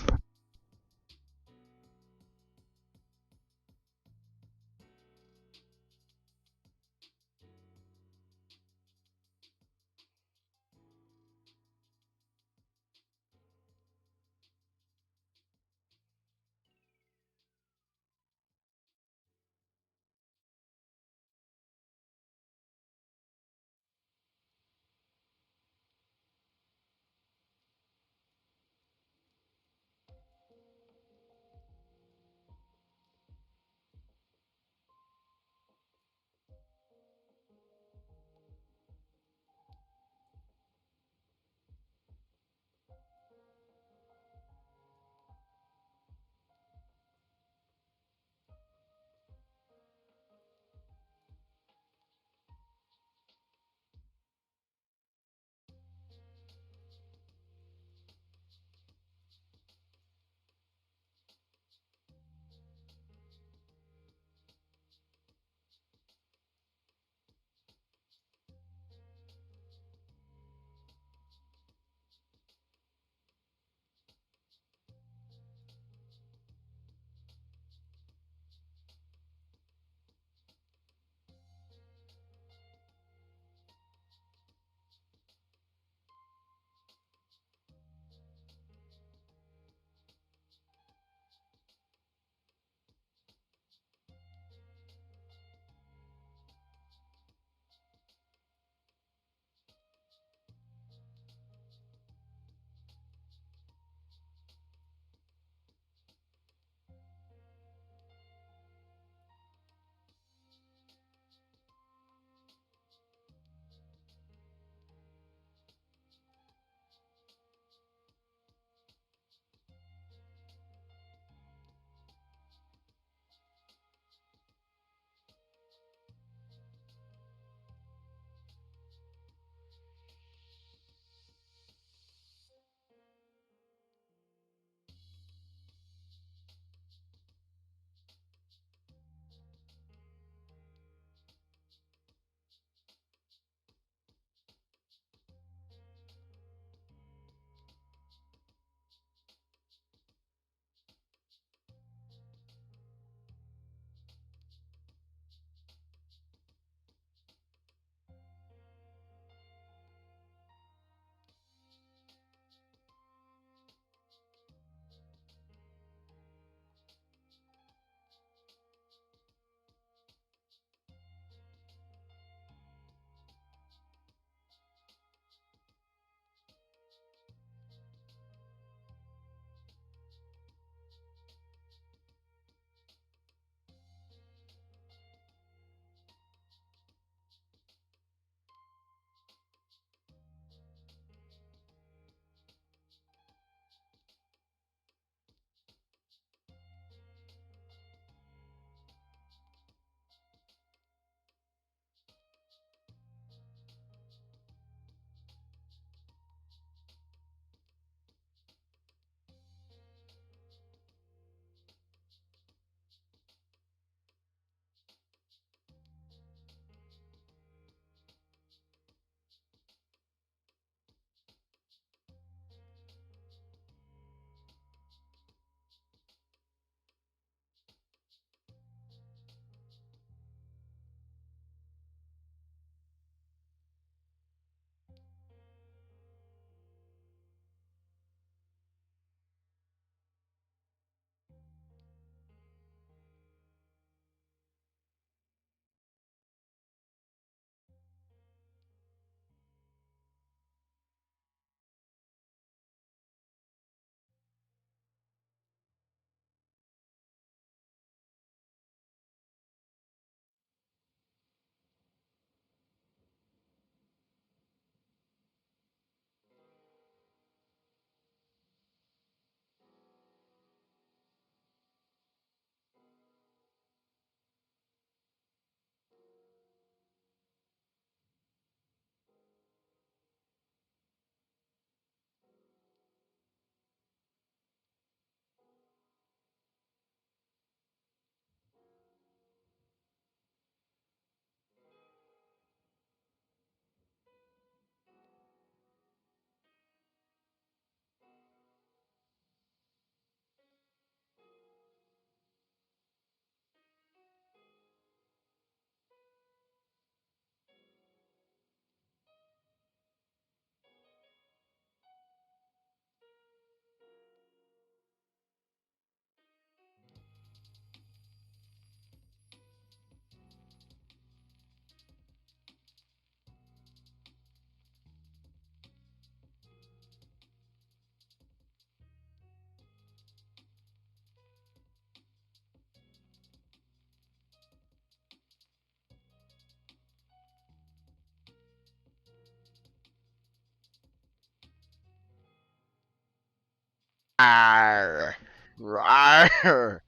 Arr. Arr.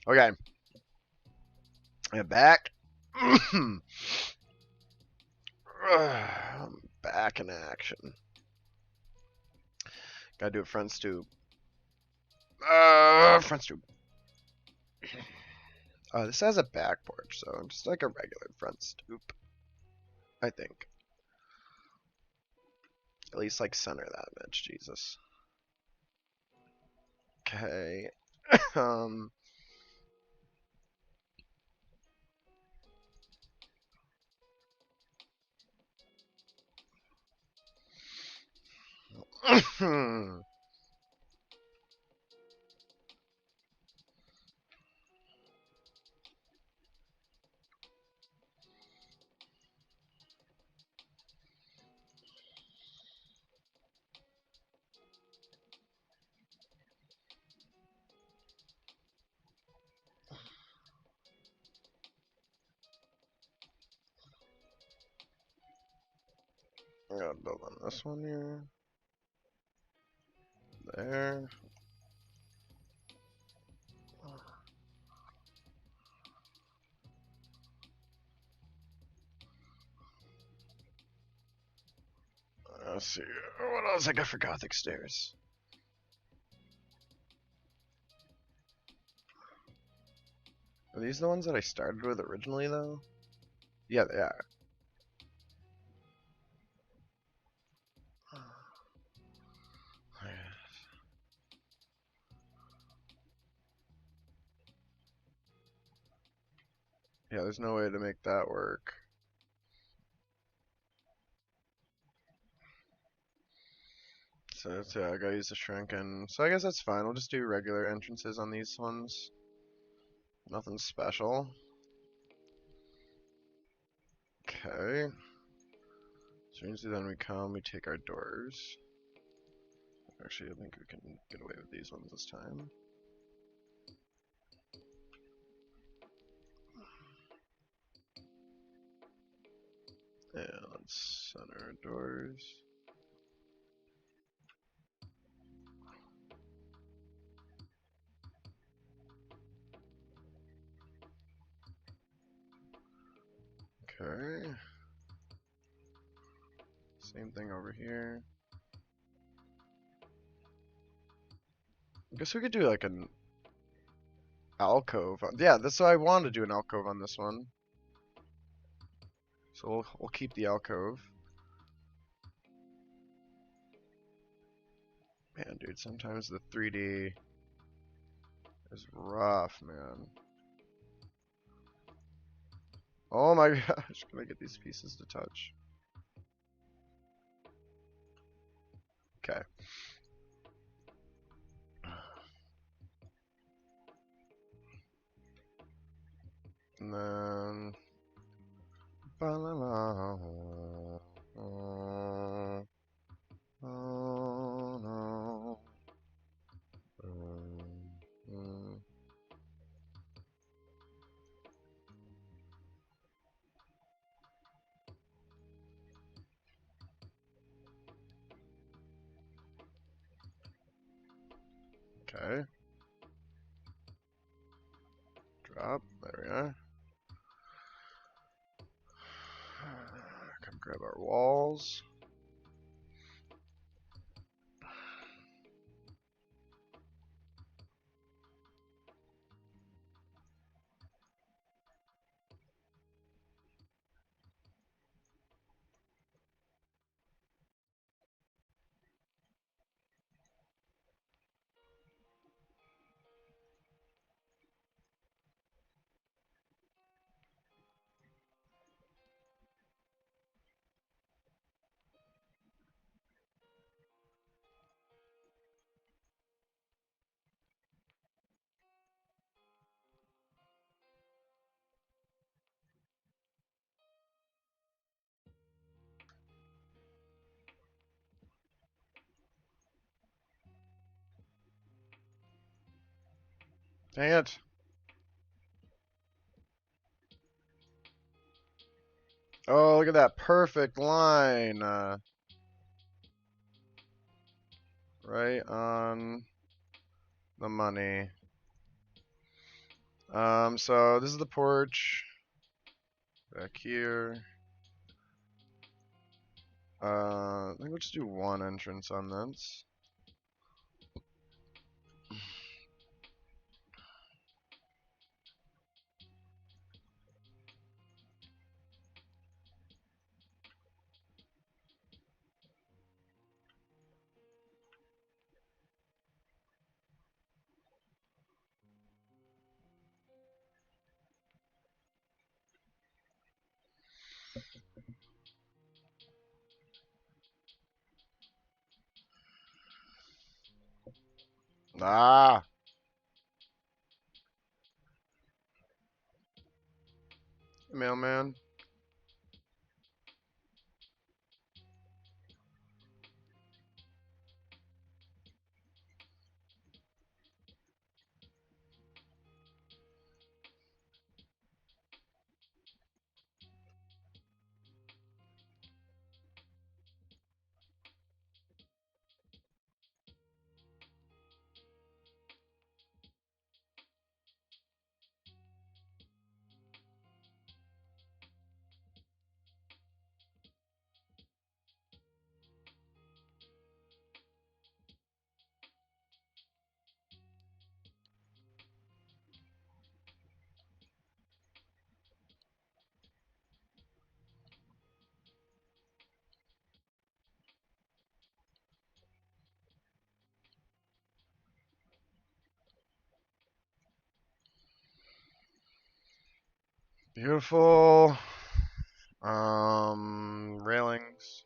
Okay. And back. I'm back in action. Gotta do a front stoop. Front stoop. This has a back porch, so just like a regular front stoop. I think. At least like center that much, Jesus. Okay. um. I'm gonna build on this one here. There. Let's see. What else I got for Gothic stairs? Are these the ones that I started with originally, though? Yeah, they are. Yeah, there's no way to make that work. So I gotta use the shrinking. So I guess that's fine. We'll just do regular entrances on these ones. Nothing special. Okay. So usually then we come, we take our doors. Actually, I think we can get away with these ones this time. And let's center our doors. Okay. Same thing over here. I guess we could do like an alcove. Yeah, that's what I wanted to do, an alcove on this one. So we'll keep the alcove. Man, dude, sometimes the 3D is rough, man. Oh my gosh, can I get these pieces to touch? Okay. And then... Ba-la-la. Oh, oh no. Mm. Okay. Drop. There we are. Come grab our walls. Dang it. Oh, look at that perfect line. Right on the money. So this is the porch. Back here. I think we'll just do one entrance on this. Ah, mailman. Beautiful. Railings.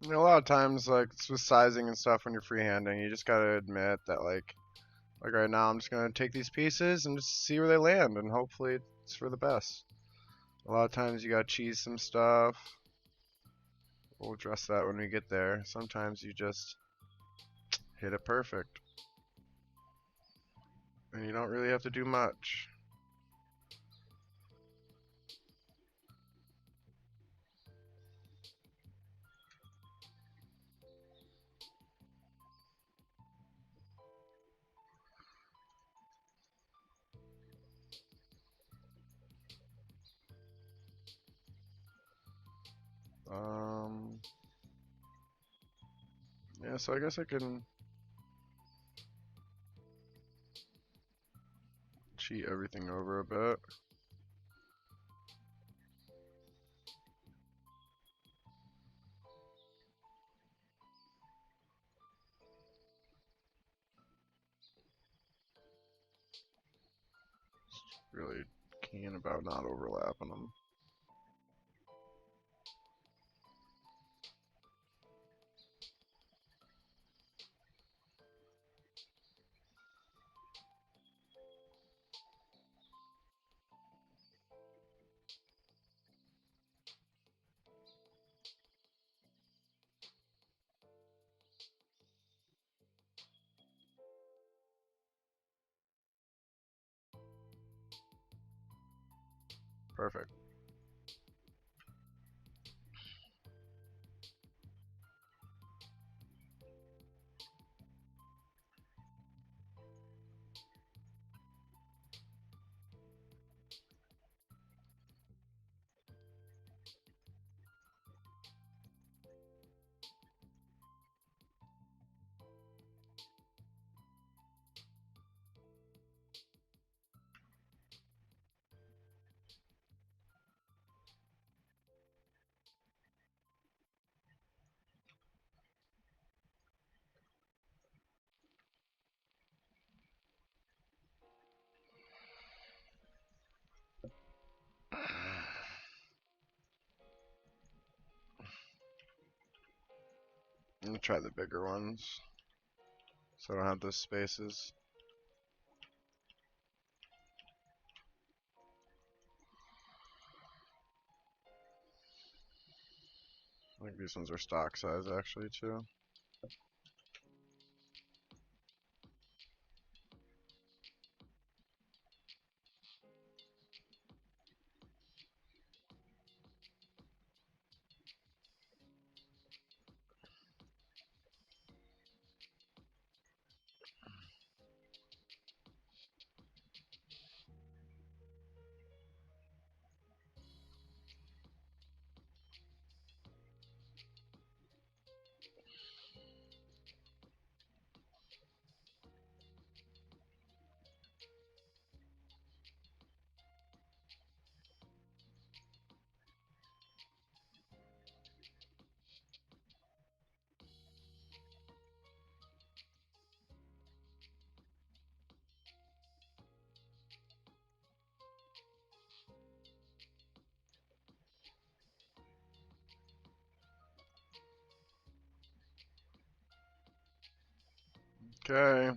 You know, a lot of times, like it's with sizing and stuff when you're freehanding, you just gotta admit that, like right now, I'm just gonna take these pieces and just see where they land, and hopefully it's for the best. A lot of times you gotta cheese some stuff. We'll address that when we get there. Sometimes you just hit it perfect, and you don't really have to do much. Um, yeah, so I guess I can cheat everything over a bit. Really keen about not overlapping them. Perfect. I'm gonna try the bigger ones, so I don't have those spaces. I think these ones are stock size actually too. Okay.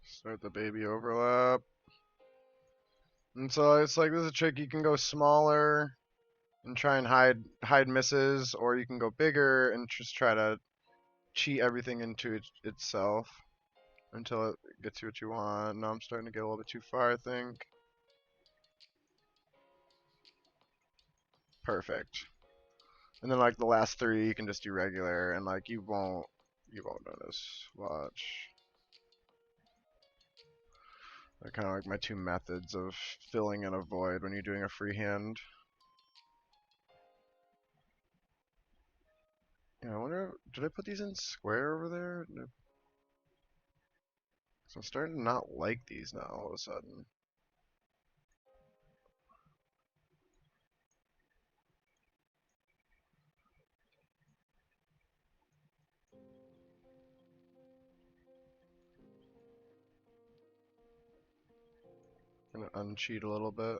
Start the baby overlap. And so it's like, this is a trick. You can go smaller and try and hide misses, or you can go bigger and just try to cheat everything into itself until it gets you what you want. Now I'm starting to get a little bit too far, I think. Perfect. And then like the last three you can just do regular, and like you won't notice. Watch. They're kind of like my two methods of filling in a void when you're doing a freehand. Yeah, I wonder, did I put these in square over there? No. So I'm starting to not like these now all of a sudden. I'm gonna uncheat a little bit.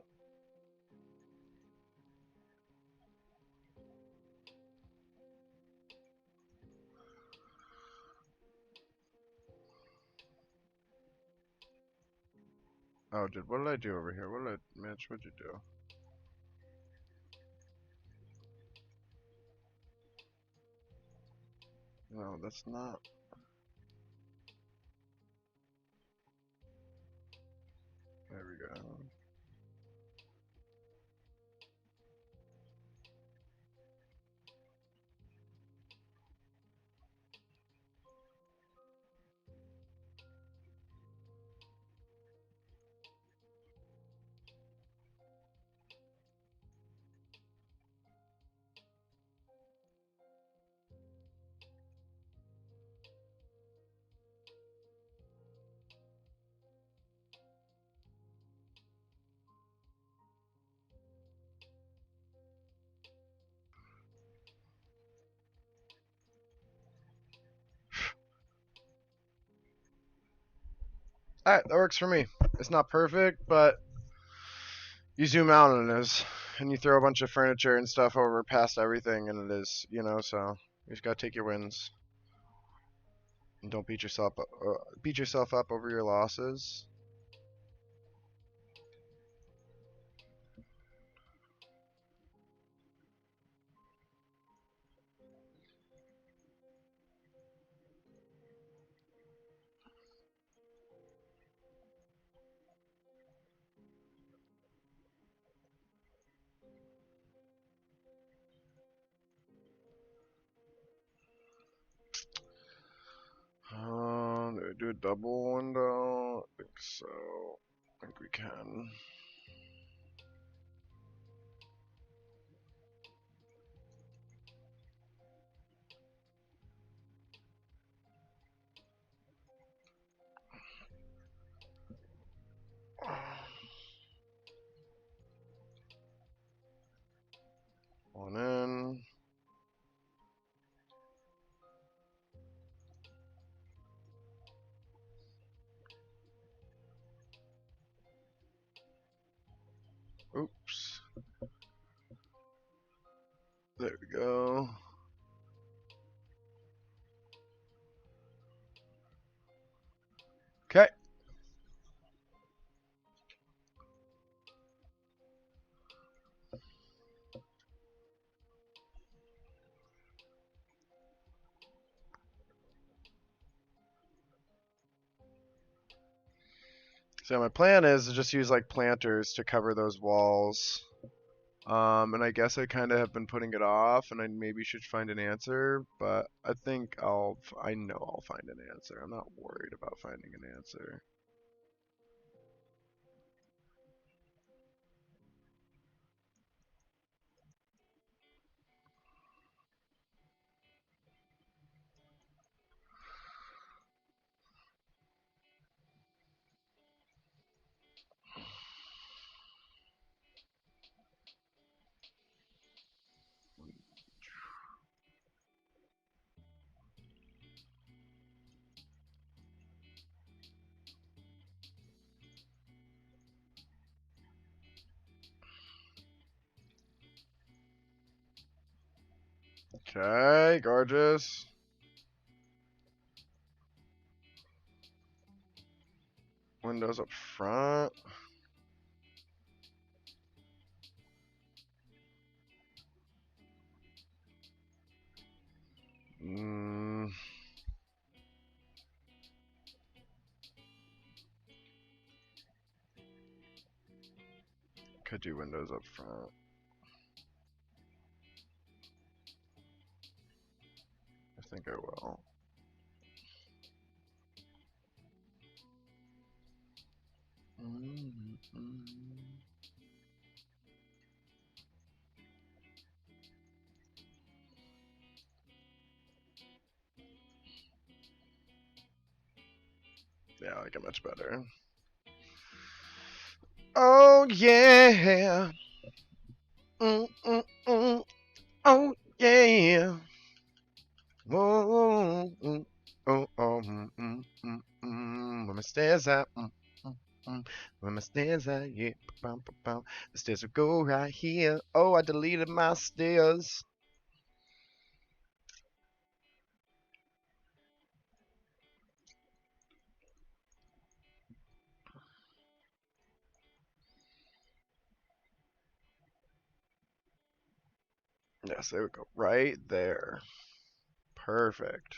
Oh, what did I do over here? Mitch, what'd you do? No, that's not. There we go. Alright, that works for me. It's not perfect, but you zoom out and it is. And you throw a bunch of furniture and stuff over past everything and it is, so you just gotta take your wins. And don't beat yourself up over your losses. Do we do a double window? I think so. I think we can. Oops. There we go. Okay. So my plan is to just use like planters to cover those walls. And I guess I kind of have been putting it off, and I maybe should find an answer, but I think I know I'll find an answer. I'm not worried about finding an answer. Okay, gorgeous. Windows up front. Mm, could do windows up front. I think I will. Yeah, I like it much better. Oh yeah. Mm. Oh yeah. Whoa. Where my stairs at? Where my stairs at? Yeah. The stairs will go right here. Oh, I deleted my stairs. Yes, there we go. Right there. Perfect.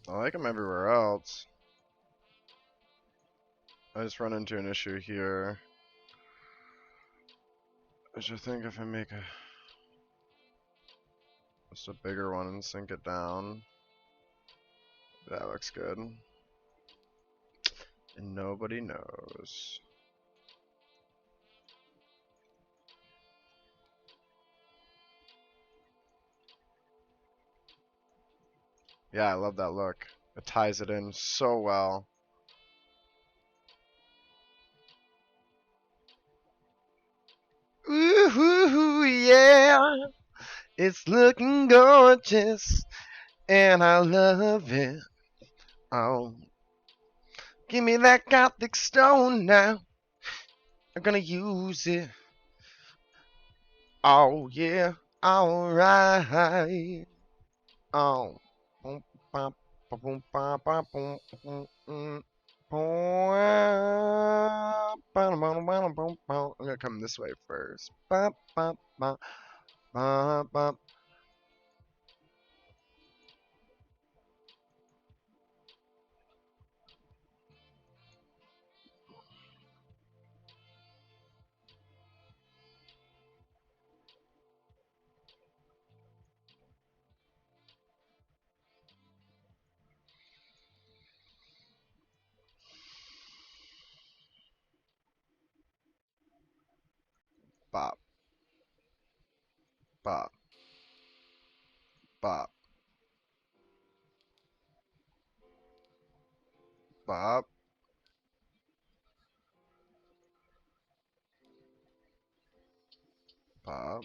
I like them everywhere else. I just run into an issue here. Which I think if I make just a bigger one and sink it down, that looks good. And nobody knows. Yeah, I love that look. It ties it in so well. yeah, it's looking gorgeous, and I love it. Oh, give me that Gothic stone now. I'm gonna use it. Oh yeah, alright. Oh. Boom, bum, boom, bum, bum, boom, boom, boom. I'm gonna come this way first. Bum, bum, bum, bum, bum. Bop, bop, bop, bop, bop.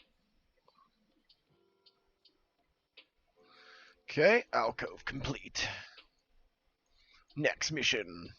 Okay, alcove complete. Next mission.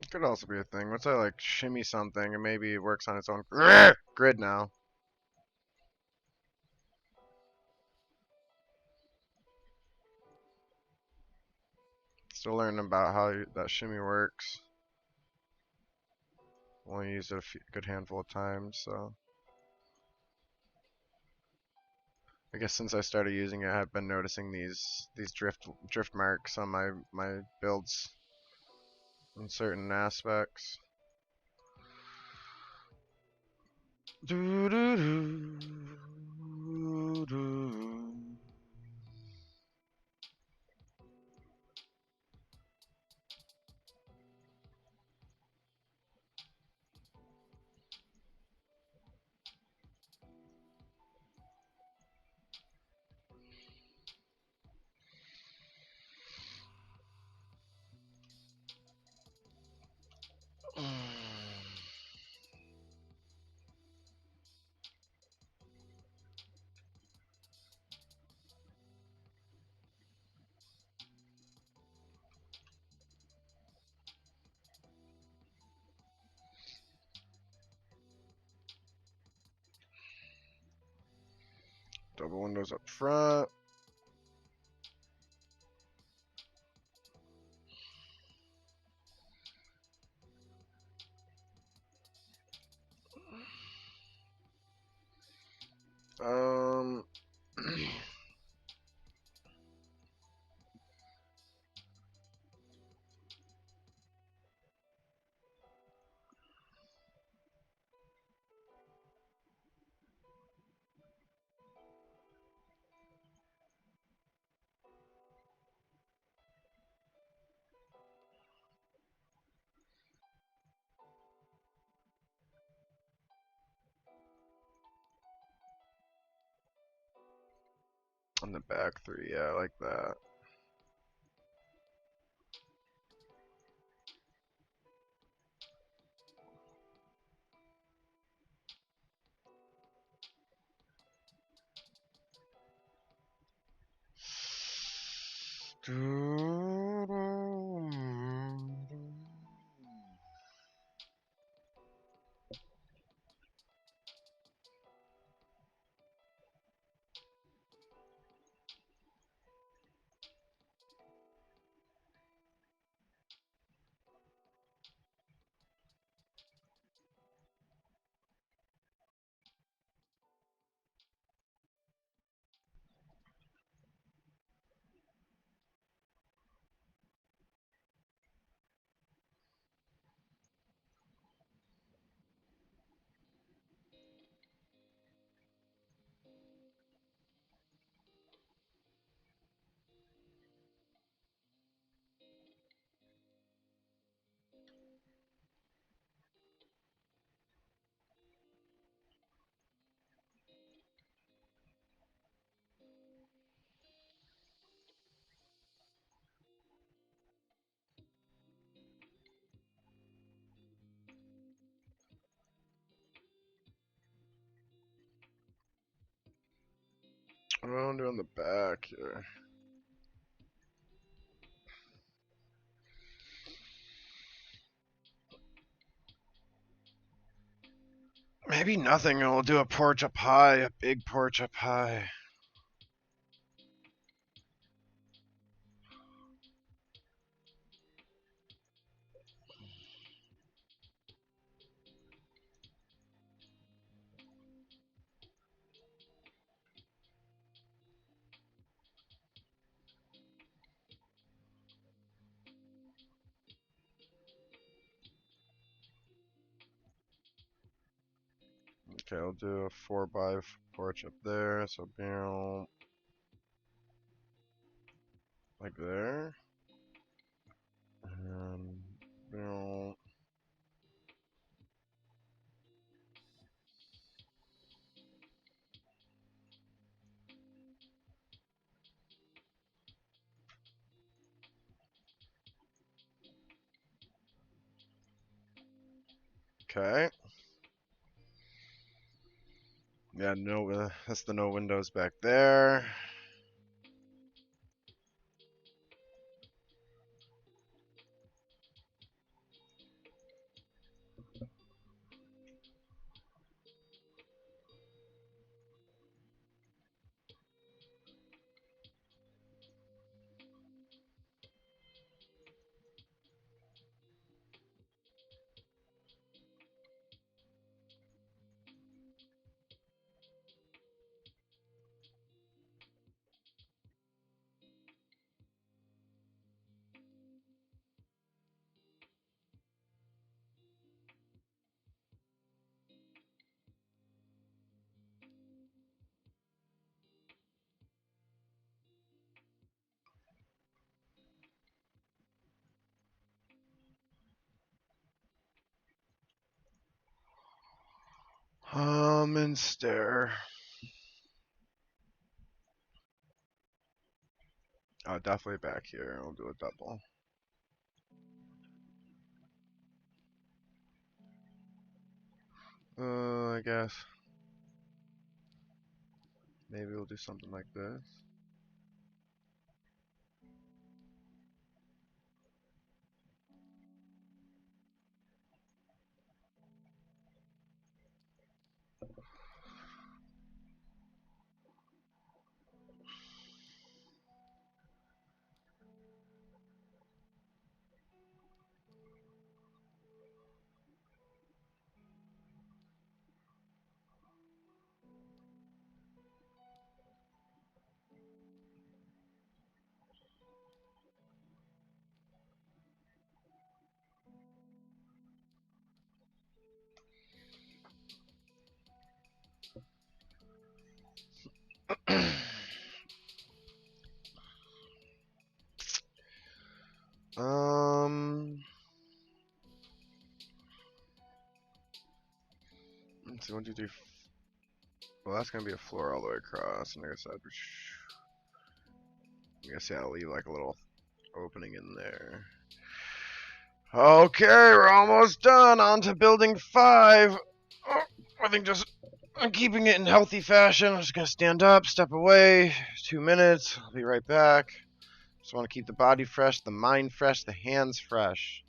Could also be a thing. Once I like shimmy something and maybe it works on its own grid now. Still learning about how that shimmy works. Only used it a good handful of times, so I guess since I started using it, I've been noticing these drift marks on my builds in certain aspects. Doo doo doo doo. Double windows up front. Um, On the back three, yeah, I like that. What do I want to do on the back here? Maybe nothing, and we'll do a porch up high, a big porch up high. Okay, I'll do a 4x porch up there, so barrel like there. And barrel. Okay. Yeah, no, that's the no windows back there. And stair. Oh, definitely back here. I'll do a double. I guess. Maybe we'll do something like this. um, let's see, 1, 2, 3. Well, that's gonna be a floor all the way across, and I guess I'd. I guess, yeah, I'll leave like a little opening in there. Okay, we're almost done. On to building 5. Oh, I think I'm keeping it in healthy fashion. I'm just gonna stand up, step away, 2 minutes. I'll be right back. Just want to keep the body fresh, the mind fresh, the hands fresh.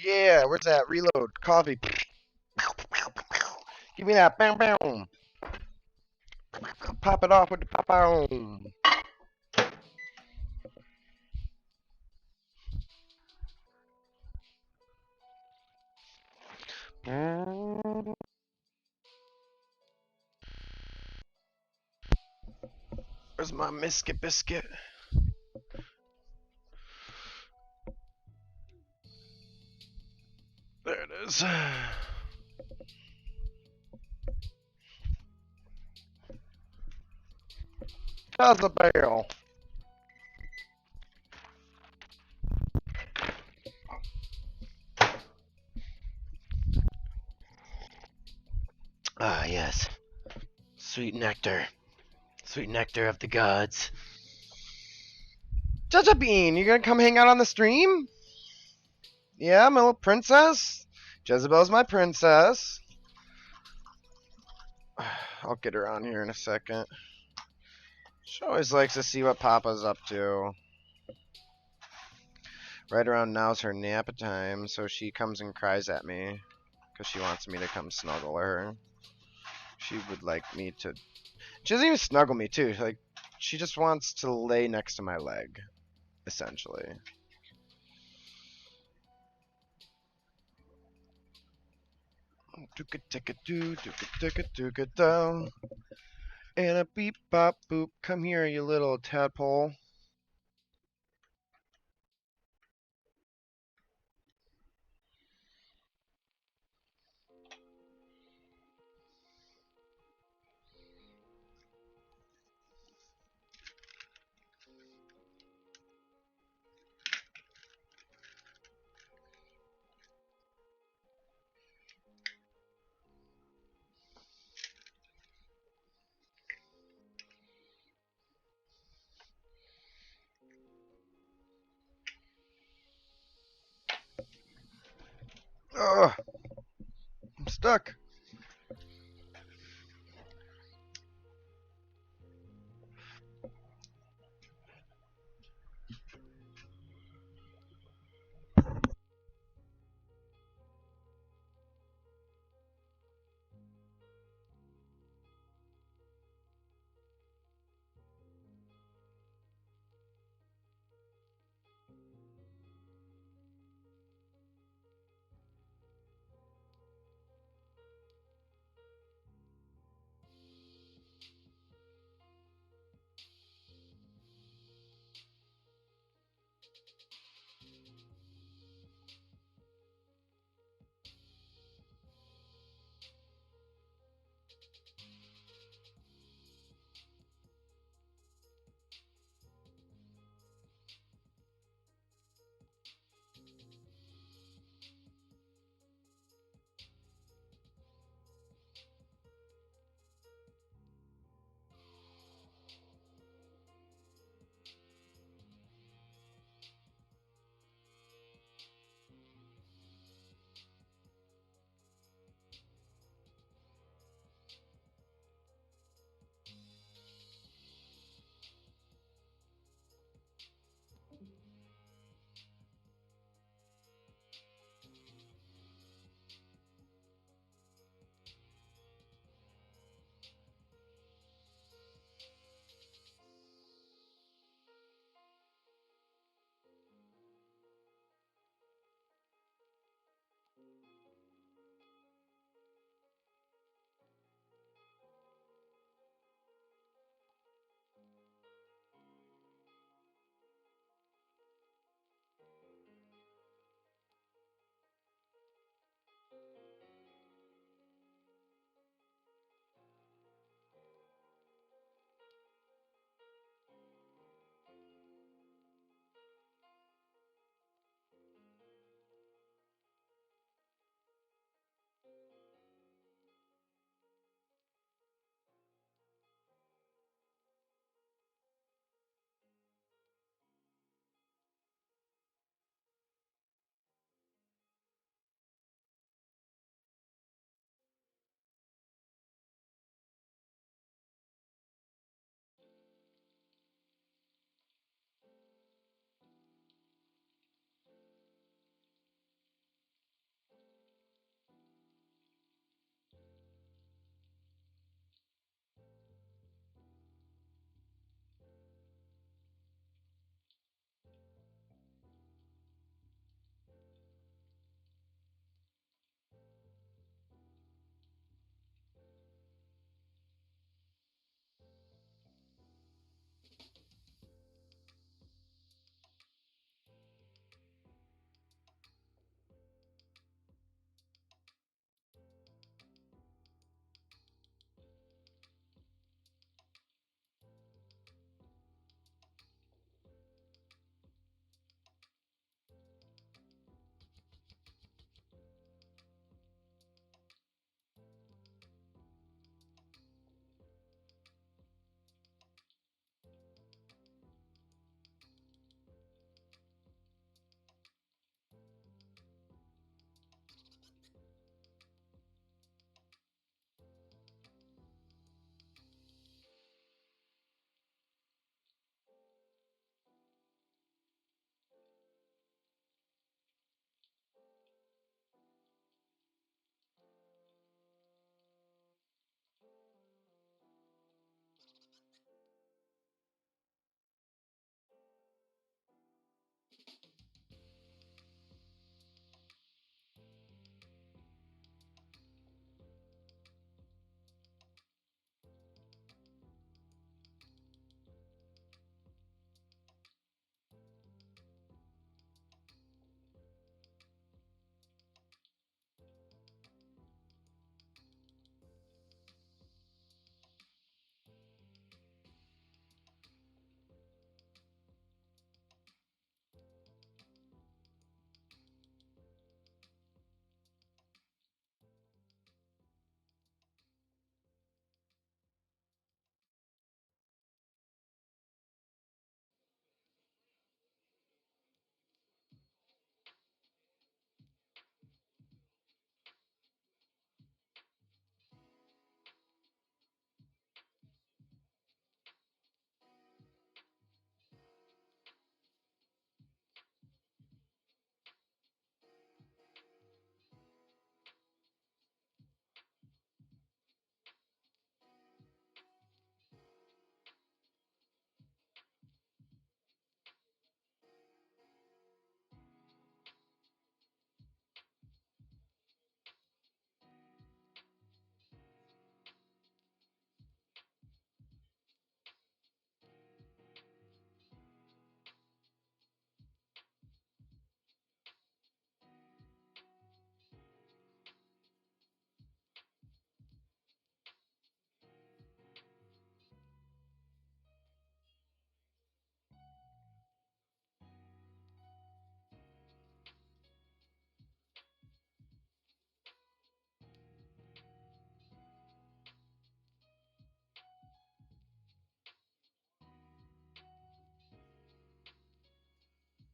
Yeah, where's that? Reload. Coffee. Give me that. Bam, bam. Pop it off with the pop. Where's my biscuit? There it is. Jezebel. Ah, yes. Sweet nectar. Sweet nectar of the gods. Jezebel, you gonna come hang out on the stream? Yeah, my little princess? Jezebel's my princess. I'll get her on here in a second. She always likes to see what Papa's up to. Right around now's her nap time, so she comes and cries at me. Because she wants me to come snuggle her. She would like me to... She doesn't even snuggle me, too. Like, she just wants to lay next to my leg, essentially. Down. And a beep bop boop. Come here, you little tadpole. Ugh, I'm stuck.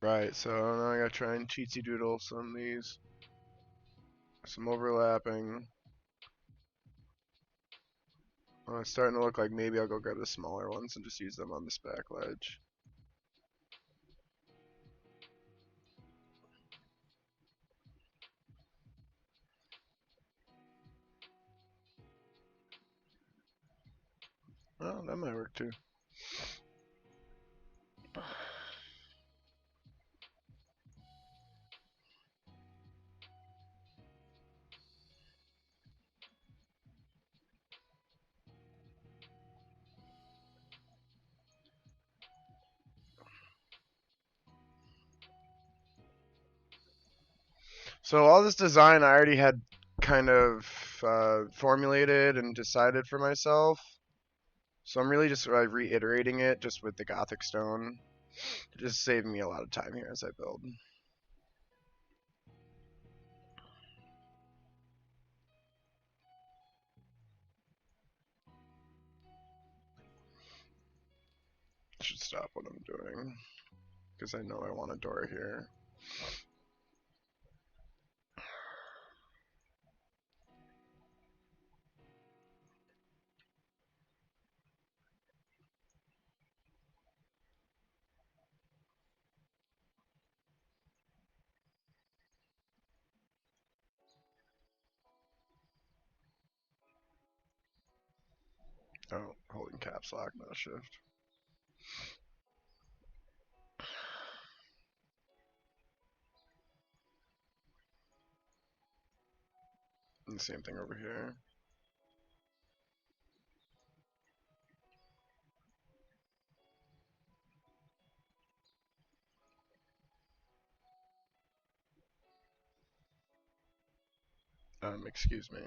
Right, so now I gotta try and cheatsy doodle some of these. Some overlapping. It's starting to look like maybe I'll go grab the smaller ones and just use them on this back ledge. Oh, that might work too. So all this design I already had kind of formulated and decided for myself. So I'm really just reiterating it just with the Gothic stone. It just saving me a lot of time here as I build. Should stop what I'm doing because I know I want a door here. Oh, holding caps lock, not shift. And the same thing over here. Excuse me.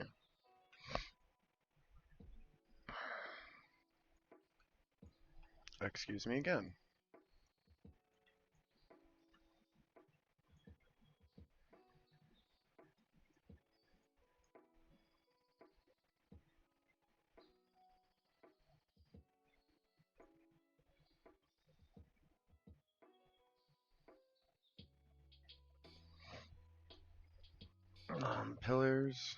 Excuse me again. Pillars.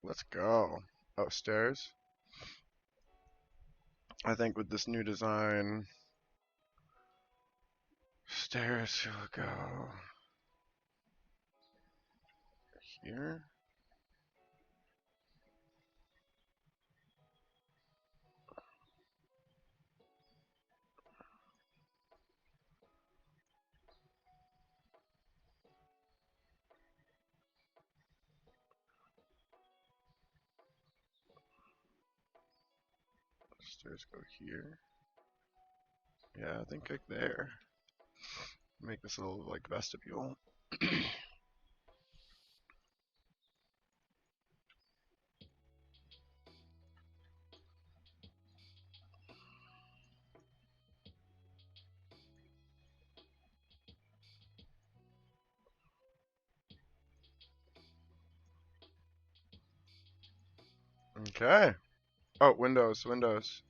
Let's go. Oh, stairs. I think with this new design, stairs will go here. Stairs go here. Yeah, I think like there. Make this a little like vestibule. Okay. Oh, windows, windows.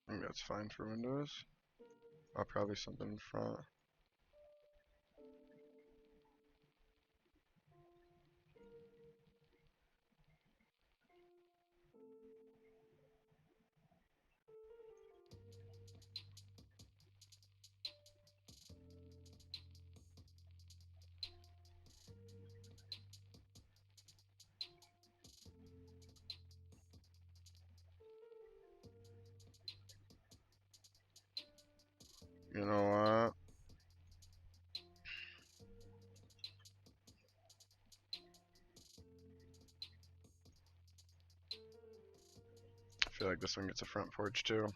I think that's fine for windows. Oh, probably something in front. You know what? I feel like this one gets a front porch too.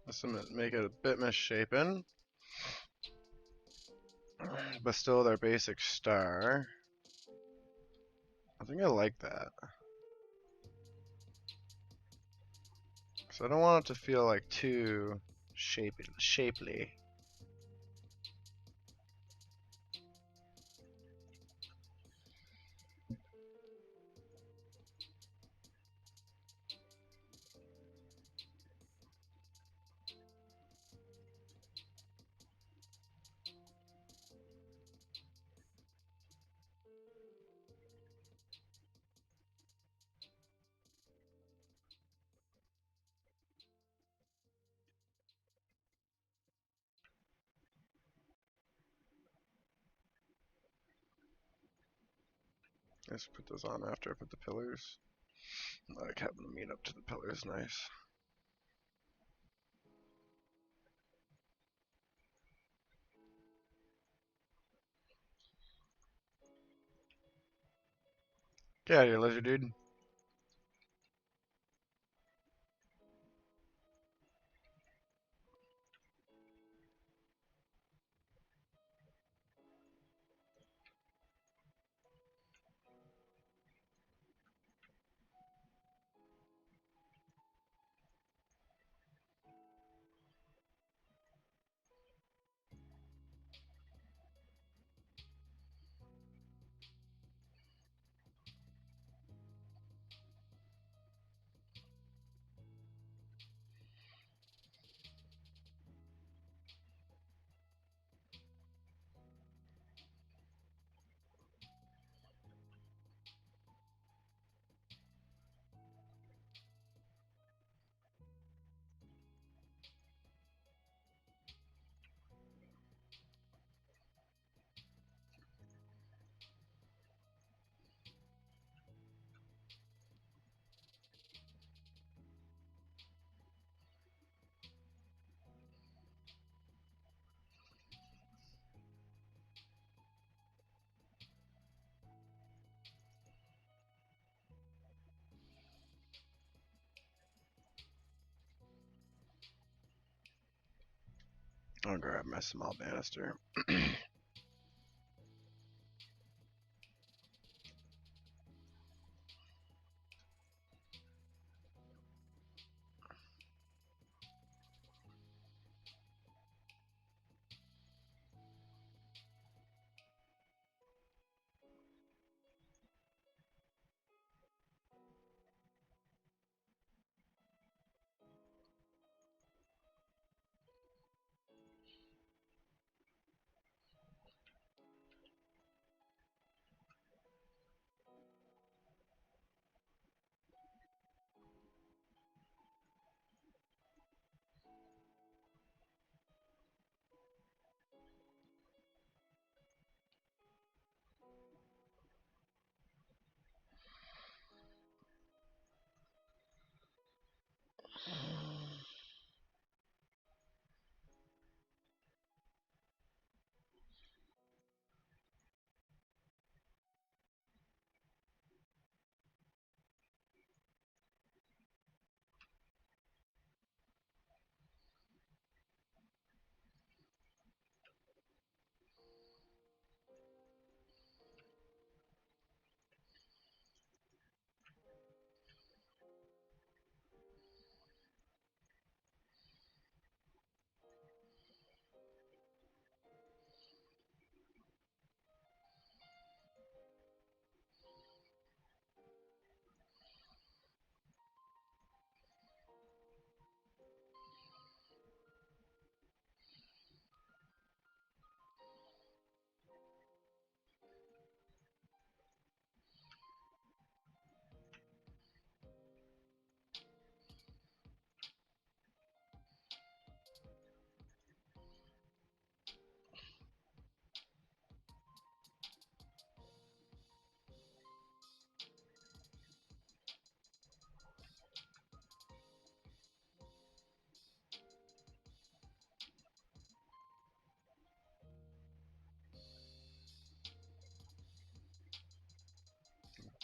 This will make it a bit misshapen, but still their basic star. I think I like that. So I don't want it to feel like too shapely. Let's put those on after I put the pillars. I like having them meet up to the pillars, nice. Get out of here, lizard dude. I'll grab my small banister.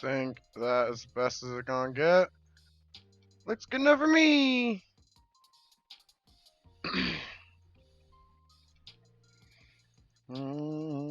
think that is the best as it's gonna get. Looks good enough for me. Oh,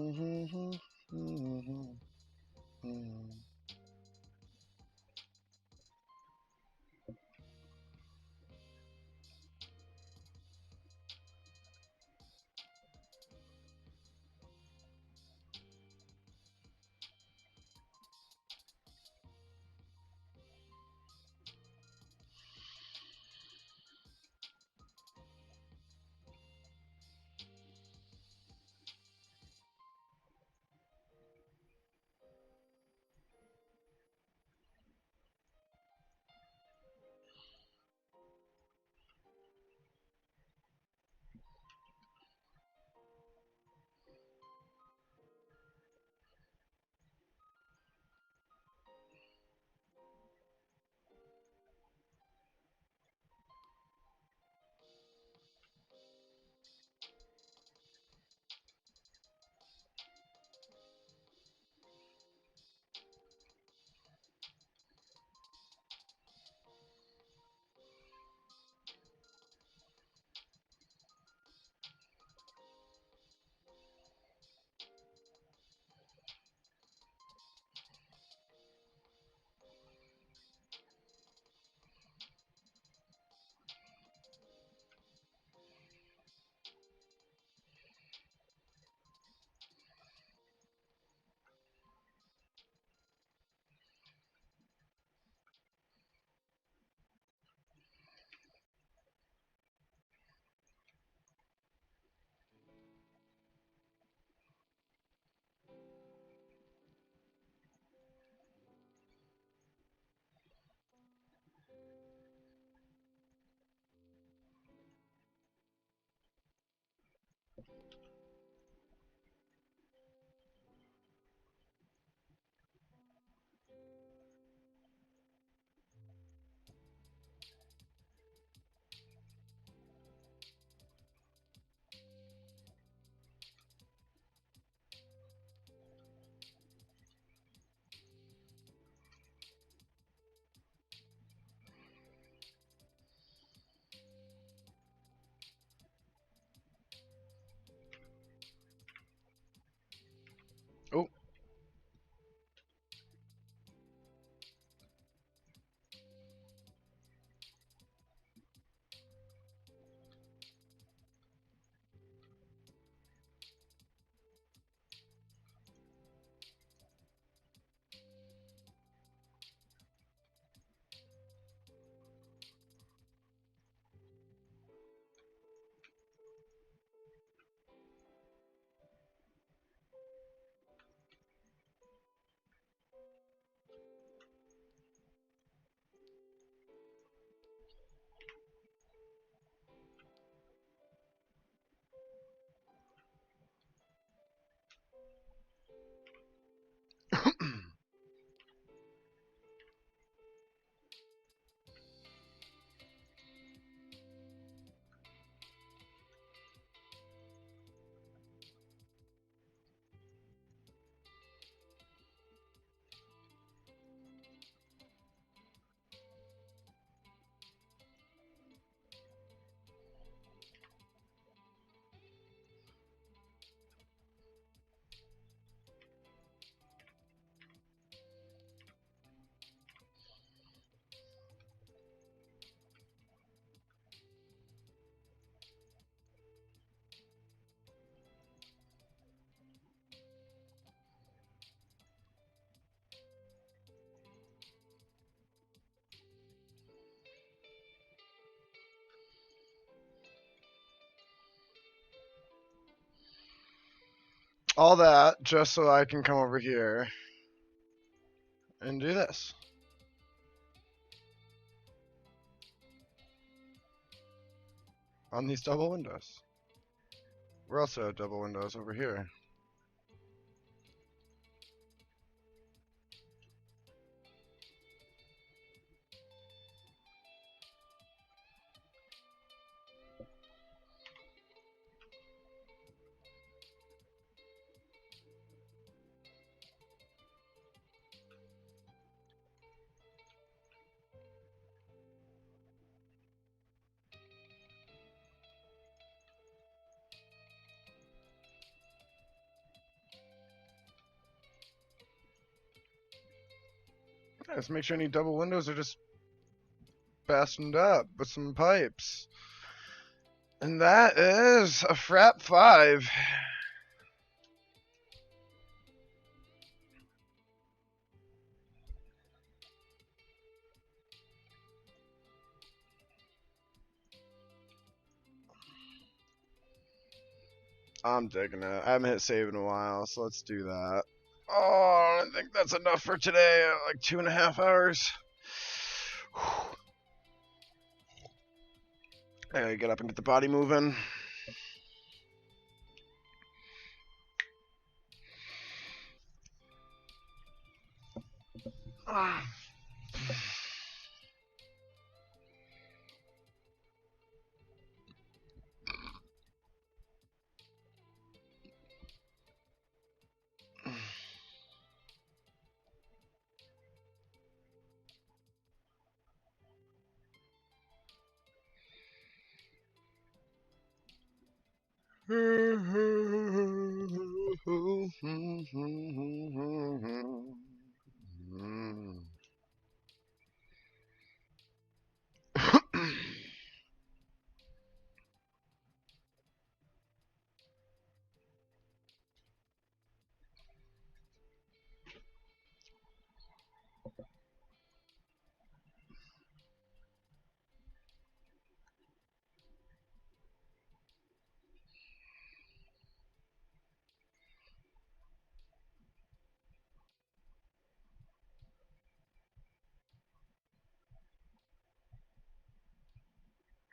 all that just so I can come over here and do this. On these double windows. We also have double windows over here. Let's make sure any double windows are just fastened up with some pipes. And that is a Frat 5. I'm digging it. I haven't hit save in a while, so let's do that. Oh, I think that's enough for today. Like 2.5 hours. I gotta get up and get the body moving.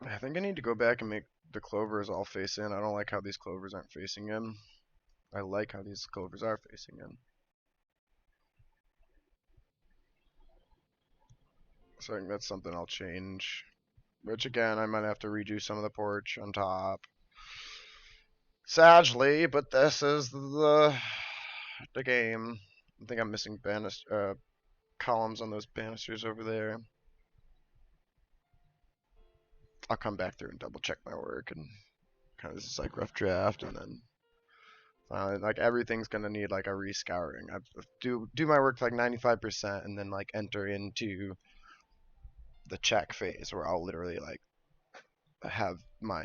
I think I need to go back and make the clovers all face in. I don't like how these clovers aren't facing in. I like how these clovers are facing in. So I think that's something I'll change. Which again, I might have to redo some of the porch on top. Sadly, but this is the game. I think I'm missing columns on those banisters over there. I'll come back through and double check my work and kind of this is like rough draft, and then like everything's gonna need like a rescouring. I do my work to like 95%, and then like enter into the check phase where I'll literally like have my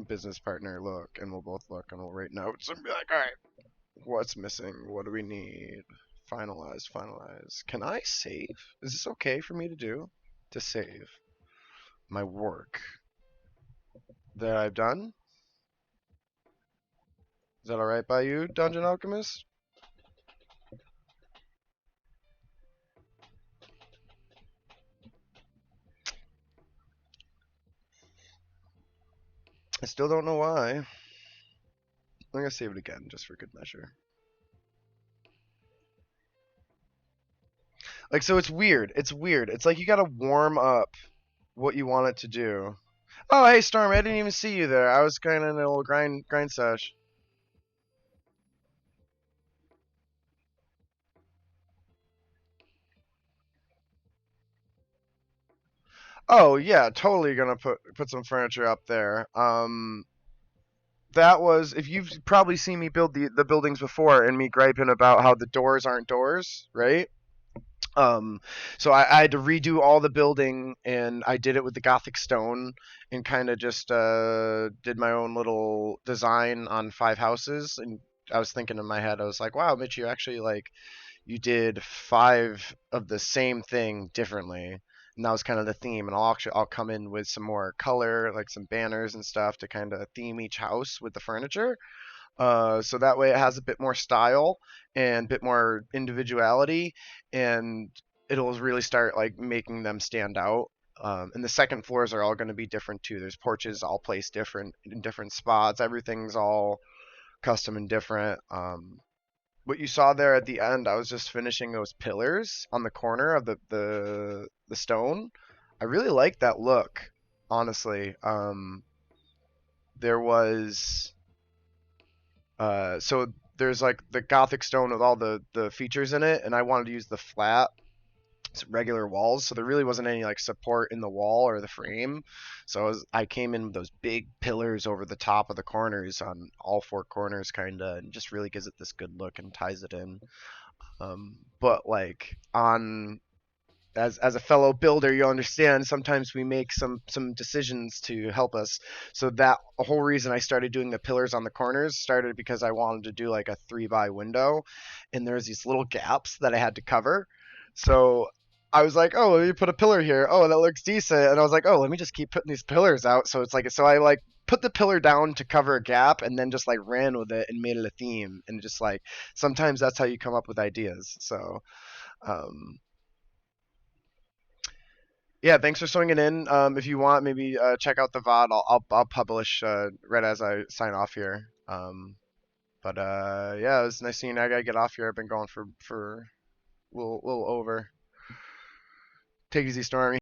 business partner look, and we'll both look and we'll write notes and be like, all right, what's missing? What do we need? Finalize, finalize. Can I save? Is this okay for me to do? To save my work that I've done? Is that alright by you, Dungeon Alchemist? I still don't know why. I'm gonna save it again just for good measure. Like, so it's weird. It's weird. It's like you gotta warm up what you want it to do. Oh, hey, Storm, I didn't even see you there. I was kind of in a little grind sesh. Oh, yeah, totally gonna put some furniture up there. That was, if you've probably seen me build the buildings before and me griping about how the doors aren't doors, right? Um, so I had to redo all the building, and I did it with the Gothic stone, and kind of just did my own little design on 5 houses. And I was thinking in my head, I was like, wow, Mitch, you actually like you did 5 of the same thing differently. And that was kind of the theme. And I'll come in with some more color, like some banners and stuff to kind of theme each house with the furniture. So that way it has a bit more style and a bit more individuality, and it'll really start like making them stand out. And the second floors are all going to be different too. There's porches all placed different in different spots. Everything's all custom and different. What you saw there at the end, I was just finishing those pillars on the corner of the stone. I really like that look, honestly. There was so there's like the Gothic stone with all the features in it, and I wanted to use the flat regular walls, so there really wasn't any like support in the wall or the frame. So I came in with those big pillars over the top of the corners on all 4 corners, kind of, and just really gives it this good look and ties it in. But like on as a fellow builder, you understand sometimes we make some decisions to help us. So that a whole reason I started doing the pillars on the corners started because I wanted to do like a 3 by window, and there's these little gaps that I had to cover. So I was like, oh, let me put a pillar here. Oh, that looks decent. And I was like, oh, let me just keep putting these pillars out. So it's like, so I like put the pillar down to cover a gap and then just like ran with it and made it a theme. And just like sometimes that's how you come up with ideas. So um, yeah, thanks for swinging in. If you want, maybe check out the VOD. I'll publish right as I sign off here. But yeah, it was nice seeing you. I gotta get off here. I've been going for a little over. Take it easy, Stormy.